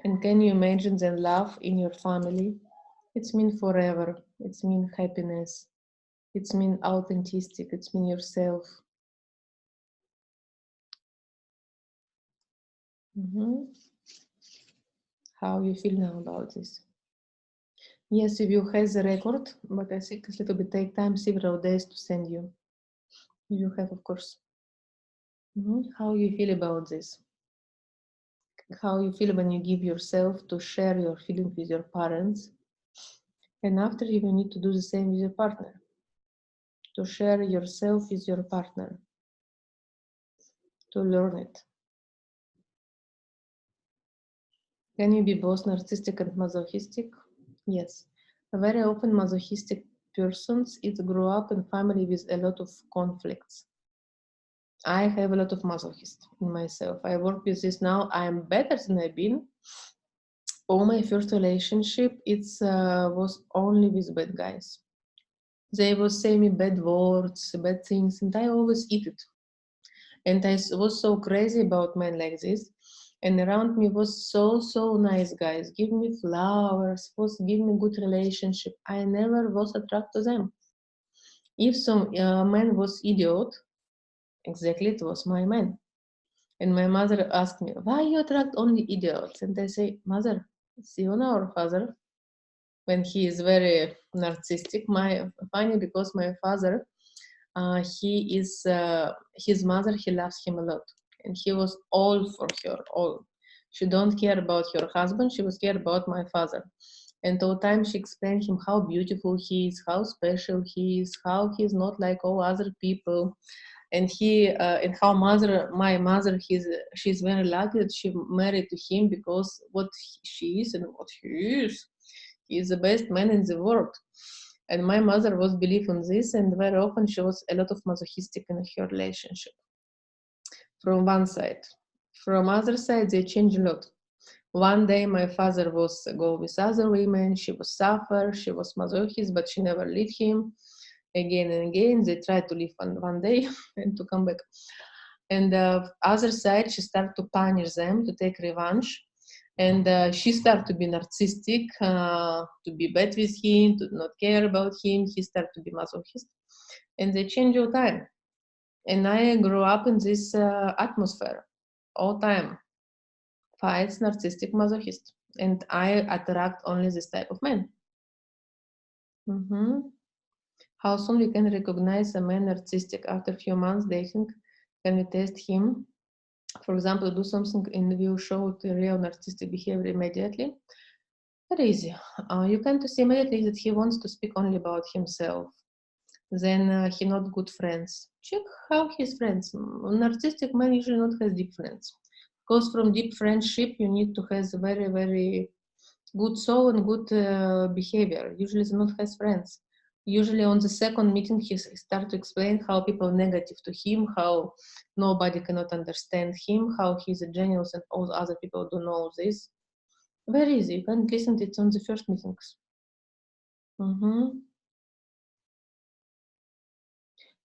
B: And can you imagine the love in your family? It's mean forever. It's mean happiness. It's mean authenticity. It's mean yourself. How you feel now about this? Yes, if you have the record, but I think it's a little bit take time, several days to send you. You have, of course. How you feel about this? How you feel when you give yourself to share your feelings with your parents, and after you need to do the same with your partner, to share yourself with your partner, to learn it. Can you be both narcissistic and masochistic? Yes. Very often masochistic persons grow up in family with a lot of conflicts. I have a lot of masochist in myself. I work with this now. I am better than I've been. All my first relationship, was only with bad guys. They would say me bad words, bad things, and I always eat it. And I was so crazy about men like this. And around me was so nice guys. Give me flowers, give me good relationship. I never was attracted to them. If some man was idiot, exactly it was my man. And my mother asked me, why you attract only idiots? And I say, mother, see you know our father, when he is very narcissistic. Funny because my father, his mother, he loves him a lot. And he was all for her, all. She don't care about her husband, she was care about my father. And all the time she explained him how beautiful he is, how special he is, how he's not like all other people. And and how my mother, she's very lucky that she married to him, because what she is and what he is the best man in the world. And my mother was believe in this, and very often she was a lot of masochistic in her relationship. From one side. From other side, they change a lot. One day my father was go with other women, she was suffer, she was masochist, but she never leave him. Again and again, they tried to leave one day and to come back. And other side, she started to punish them, to take revenge. And she started to be narcissistic, to be bad with him, to not care about him. He started to be masochist. And they change all time. And I grew up in this atmosphere all time. Fights, narcissistic, masochist. And I attract only this type of men. How soon we can recognize a man narcissistic? After a few months dating, can we test him? For example, do something and we will show the real narcissistic behavior immediately. Very easy. You can see immediately that he wants to speak only about himself. Then he not good friends. Check how his friends. Narcissistic man usually not has deep friends. Because from deep friendship, you need to have very, very good soul and good behavior. Usually they not has friends. Usually on the second meeting, he start to explain how people negative to him, how nobody cannot understand him, how he's a genius and all other people don't know this. Very easy. You can listen to it on the first meetings.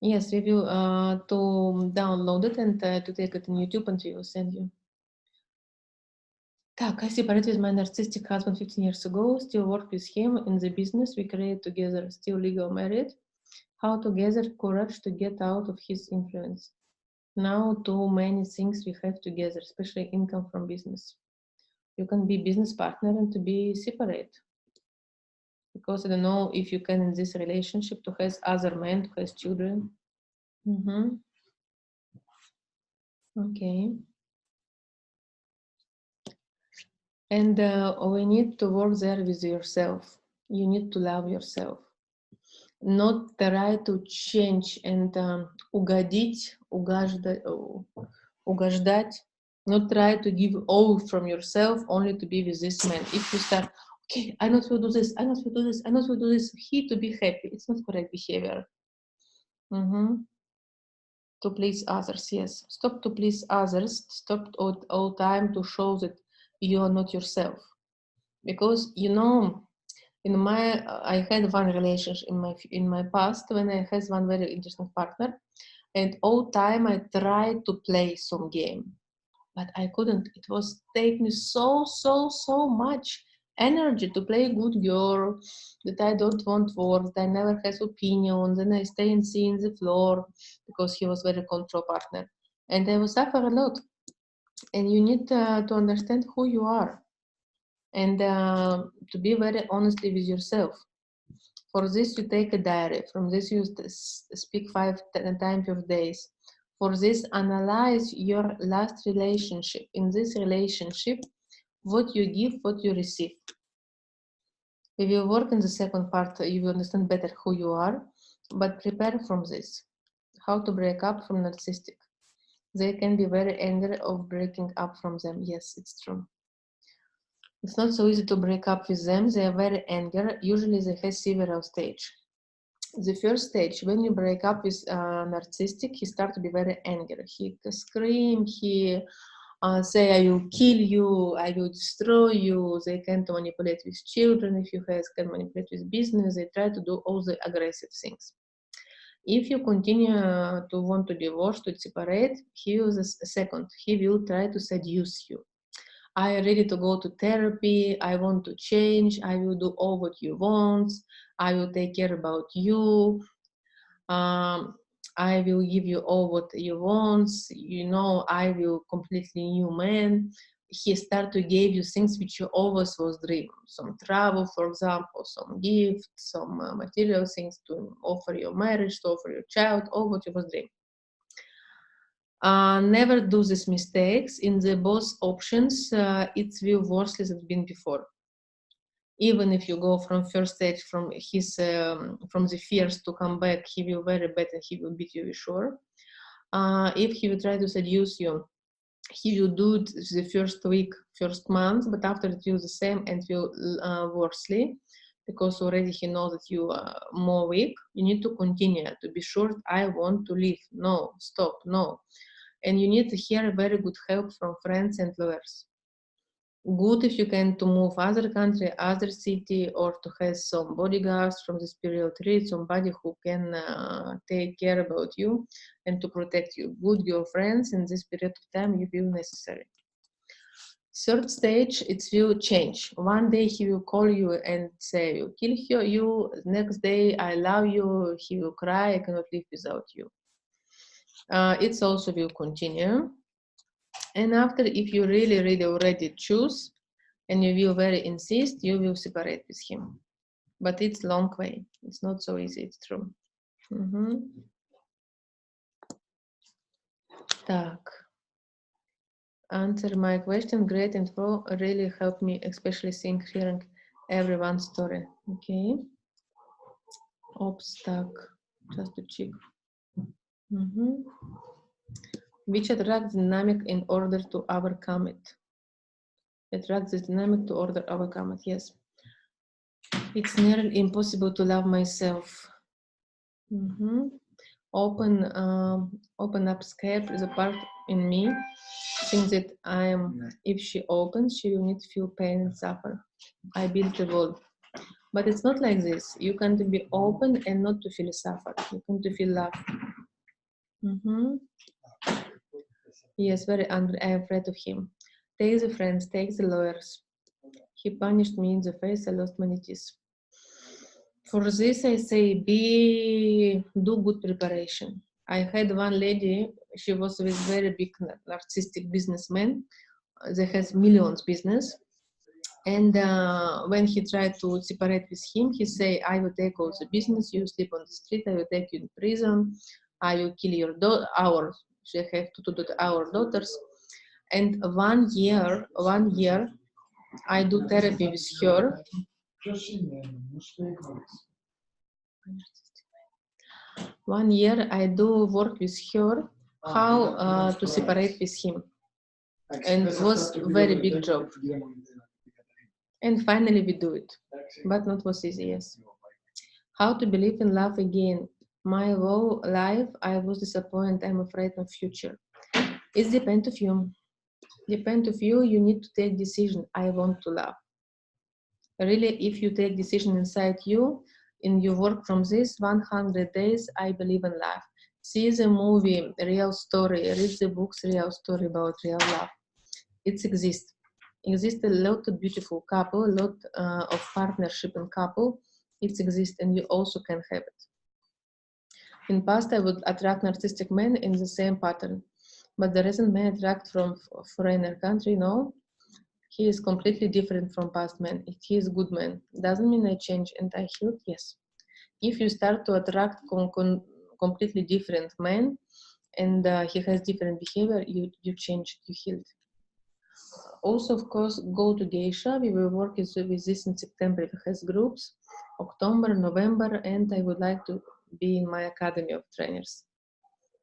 B: Yes, we will to download it and to take it on YouTube, and we will send you. I separated with my narcissistic husband 15 years ago, still work with him in the business we create together, still legal married. How to gather courage to get out of his influence. Now too many things we have together, especially income from business. You can be business partner and to be separate. Because I don't know if you can in this relationship to have other men, to have children. Okay. And we need to work there with yourself. You need to love yourself. not try to change and угодить, угождать, not try to give all from yourself only to be with this man. If you start, okay, I not will do this, I not will do this, I not will do this, he to be happy, it's not correct behavior. To please others, yes. Stop to please others. Stop all time to show that you are not yourself. Because you know, I had one relationship in my past when I had one very interesting partner, and all time I tried to play some game, but I couldn't. It was take me so much energy to play a good girl, that I don't want work, that I never have opinion, then I stay and see in the floor because he was very control partner, and I will suffer a lot. And you need to understand who you are, and to be very honestly with yourself. For this, you take a diary. From this, you speak 5 times per day. For this, analyze your last relationship. In this relationship, what you give, what you receive. We will work in the second part. You will understand better who you are, but prepare from this. How to break up from narcissistic. They can be very angry of breaking up from them. Yes, it's true. It's not so easy to break up with them. They are very angry. Usually they have several stages. The first stage, when you break up with narcissistic, he starts to be very angry. He scream, he say, I will kill you, I will destroy you. They can manipulate with children. If you can manipulate with business, they try to do all the aggressive things. If you continue to want to divorce, to separate, he will second. He will try to seduce you. I am ready to go to therapy. I want to change. I will do all what you want. I will take care about you. I will give you all what you want. You know, I will completely new man. He start to give you things which you always was dream. Some travel, for example, some gift, some material things to offer your marriage, to offer your child, all what you was dream. Never do these mistakes. In the both options, it will worse than it's been before. Even if you go from first stage, from his from the fears to come back, he will very bad and he will beat you, sure. If he will try to seduce you, he will do it the first week, first month, but after it will the same and will worsely, because already he knows that you are more weak. You need to continue to be sure that I want to leave. No, stop, no. And you need to hear very good help from friends and lawyers. Good if you can to move other country, other city, or to have some bodyguards from this period, read somebody who can take care about you and to protect you. Good girlfriends in this period of time you feel necessary. Third stage, it will change. One day he will call you and say, you kill you. Next day, I love you. He will cry, I cannot live without you. It also will continue. And after, if you really already choose and you will very insist, you will separate with him. But it's long way. It's not so easy, it's true. Так. Answer my question. Great info. Really helped me, especially hearing everyone's story. Okay. Oops, stuck. Just to check. Which attracts dynamic in order to overcome it. Attracts the dynamic to order overcome it. Yes. It's nearly impossible to love myself. Open up scared the part in me. Think that I am. If she opens, she will need to feel pain and suffer. I built a wall. But it's not like this. You can be open and not to feel suffer. You can to feel love. Yes, very angry. I am afraid of him. Take the friends, take the lawyers. He punished me in the face. I lost many teeth. For this, I say, do good preparation. I had one lady. She was with very big narcissistic businessman. They has millions business. And when he tried to separate with him, he say, I will take all the business, you sleep on the street, I will take you in prison, I will kill your daughter, she have our daughters. And 1 year, I do therapy with her. 1 year I do work with her, how to separate with him. And it was a very big job. And finally we do it, but not was easy, yes. How to believe in love again. My whole life I was disappointed, I'm afraid of future. It depends of you. Depend of you, you need to take decision, I want to love. Really, if you take decision inside you, and you work from this 100 days, I believe in love. See the movie, Real Story, read the books, Real Story about real love. It exists. Exists a lot of beautiful couple, a lot of partnership in couple. It exists and you also can have it. In past, I would attract narcissistic men in the same pattern. But the reason men attract from foreigner country, no. He is completely different from past men. If he is good man, doesn't mean I change and I healed, yes. If you start to attract completely different men and he has different behavior, you change, you healed. Also, of course, go to Geisha. We will work with this in September. It has groups, October, November, and I would like to be in my academy of trainers.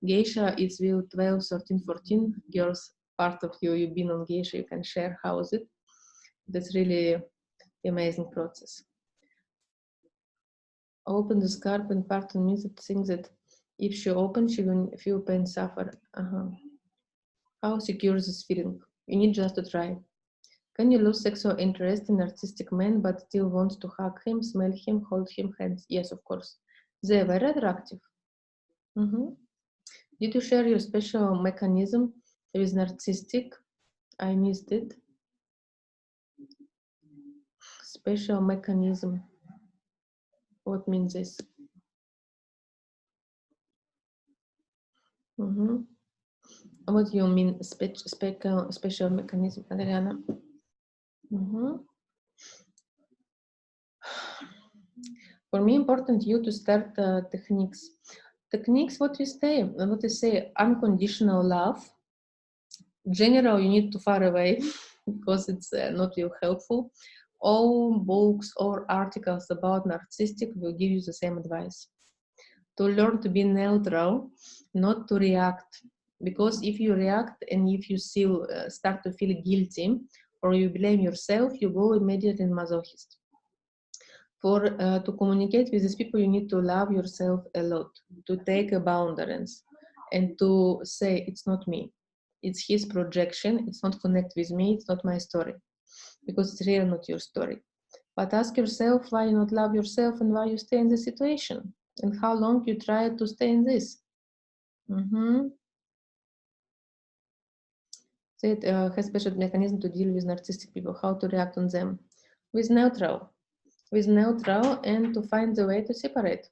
B: Geisha is with 12, 13, 14 girls. Part of you, you've been on Geisha, you can share how is it. That's really amazing process. Open the scarf and partner means that things that if she opens, she will feel pain, suffer. How secure is this feeling? You need just to try. Can you lose sexual interest in artistic men but still want to hug him, smell him, hold him hands? Yes, of course. They are very attractive. Did you share your special mechanism with narcissistic? I missed it. Special mechanism. What means this? What do you mean special mechanism, Adriana? For me, important you to start techniques. Techniques, what we say, unconditional love. General, you need to far away because it's not real helpful. All books or articles about narcissistic will give you the same advice. To learn to be neutral, not to react. Because if you react and if you still start to feel guilty or you blame yourself, you go immediately in masochist. To communicate with these people, you need to love yourself a lot, to take a boundaries and to say, it's not me. It's his projection. It's not connect with me. It's not my story because it's really not your story. But ask yourself why you not love yourself and why you stay in this situation and how long you try to stay in this. So it has special mechanism to deal with narcissistic people, how to react on them. With neutral and to find the way to separate.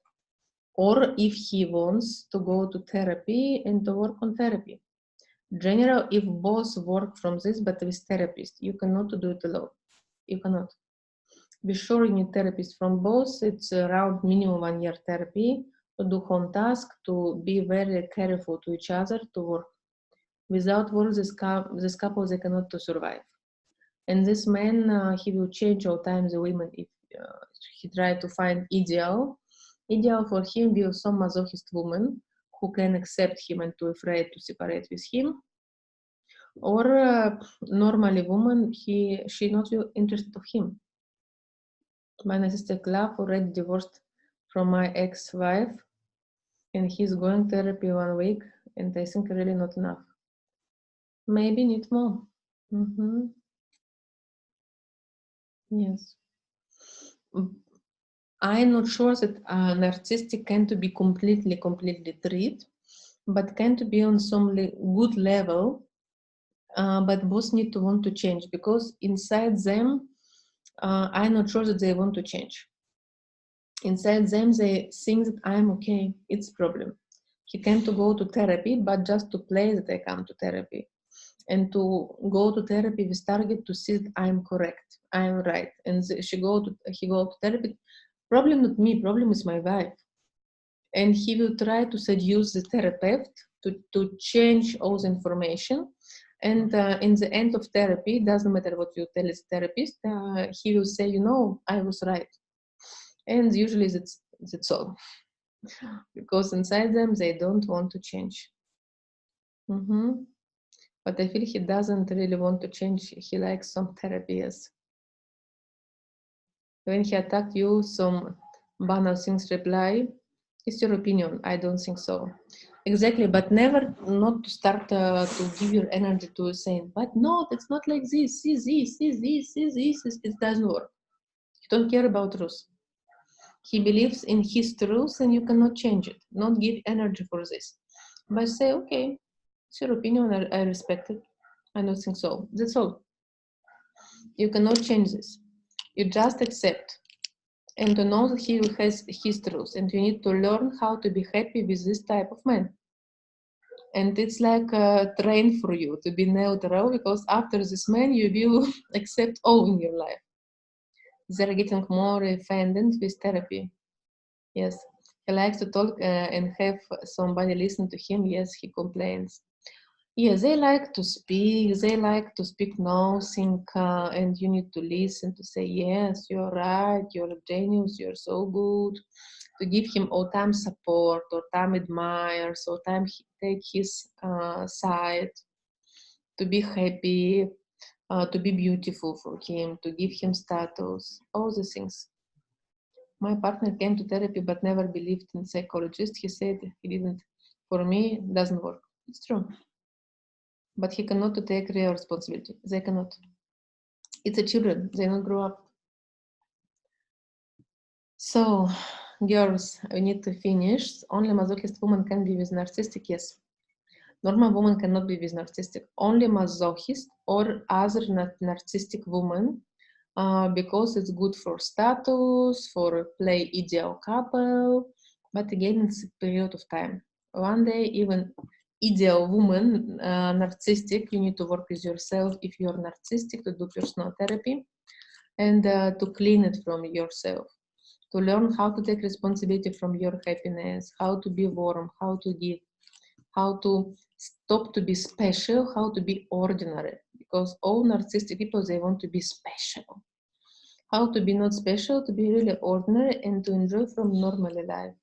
B: Or if he wants to go to therapy and to work on therapy. General, if both work from this, but with therapist, you cannot do it alone. You cannot. Be sure you need therapist from both. It's around minimum 1 year therapy to do home task, to be very careful to each other, to work. Without work, this couple, they cannot to survive. And this man, he will change all time the women if he try to find ideal. Ideal for him will some masochist woman who can accept him and too afraid to separate with him. Or normally woman, she not really interested of him. My narcissistic love already divorced from my ex-wife and he's going therapy 1 week and I think really not enough. Maybe need more. Yes. I'm not sure that narcissistic can to be completely treated, but can to be on some good level, but both need to want to change because inside them, I'm not sure that they want to change. Inside them, they think that I'm okay, it's problem. He can to go to therapy, but just to play that I come to therapy. And to go to therapy with target to see that I'm correct, I'm right. And he go to therapy. Problem not me, problem is my wife. And he will try to seduce the therapist to change all the information. And in the end of therapy, doesn't matter what you tell his therapist, he will say, I was right. And usually that's all. because inside them they don't want to change. But I feel he doesn't really want to change. He likes some therapies. When he attacked you, some banal things reply, it's your opinion, I don't think so. Exactly, but never not to start to give your energy to saying, but no, it's not like this, see this, see this, see this, it doesn't work. You don't care about truth. He believes in his truth and you cannot change it. Not give energy for this. But say, okay, it's your opinion, I respect it. I don't think so. That's all. You cannot change this. You just accept and to know that he has his truth, and you need to learn how to be happy with this type of man. And it's like a train for you to be neutral, because after this man you will accept all in your life. They're getting more offended with therapy. Yes, he likes to talk and have somebody listen to him. Yes, he complains. Yeah, they like to speak nothing, and you need to listen to say, yes, you're right, you're a genius, you're so good. To give him all time support, or time admires, or time take his side, to be happy, to be beautiful for him, to give him status, all the things. My partner came to therapy but never believed in psychologist. He said he didn't. For me, it doesn't work. It's true. But he cannot take real responsibility. They cannot. It's a children. They don't grow up. So, girls, we need to finish. Only masochist woman can be with narcissistic. Yes. Normal woman cannot be with narcissistic. Only masochist or other narcissistic woman, because it's good for status, for play ideal couple. But again, it's a period of time. One day, even ideal woman, narcissistic, you need to work with yourself if you're narcissistic, to do personal therapy and to clean it from yourself, to learn how to take responsibility from your happiness, how to be warm, how to give, how to stop to be special, how to be ordinary, because all narcissistic people, they want to be special. How to be not special, to be really ordinary and to enjoy from normal life.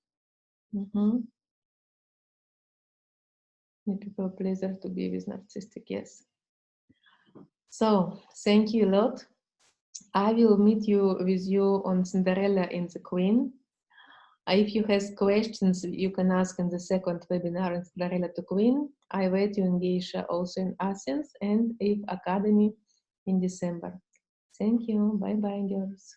B: People pleasure to be with narcissistic, yes. So thank you a lot. I will meet you with you on Cinderella and the Queen. If you have questions, you can ask in the second webinar in Cinderella to Queen. I wait you in Geisha also in Athens, and Eve Academy in December. Thank you. Bye-bye, girls.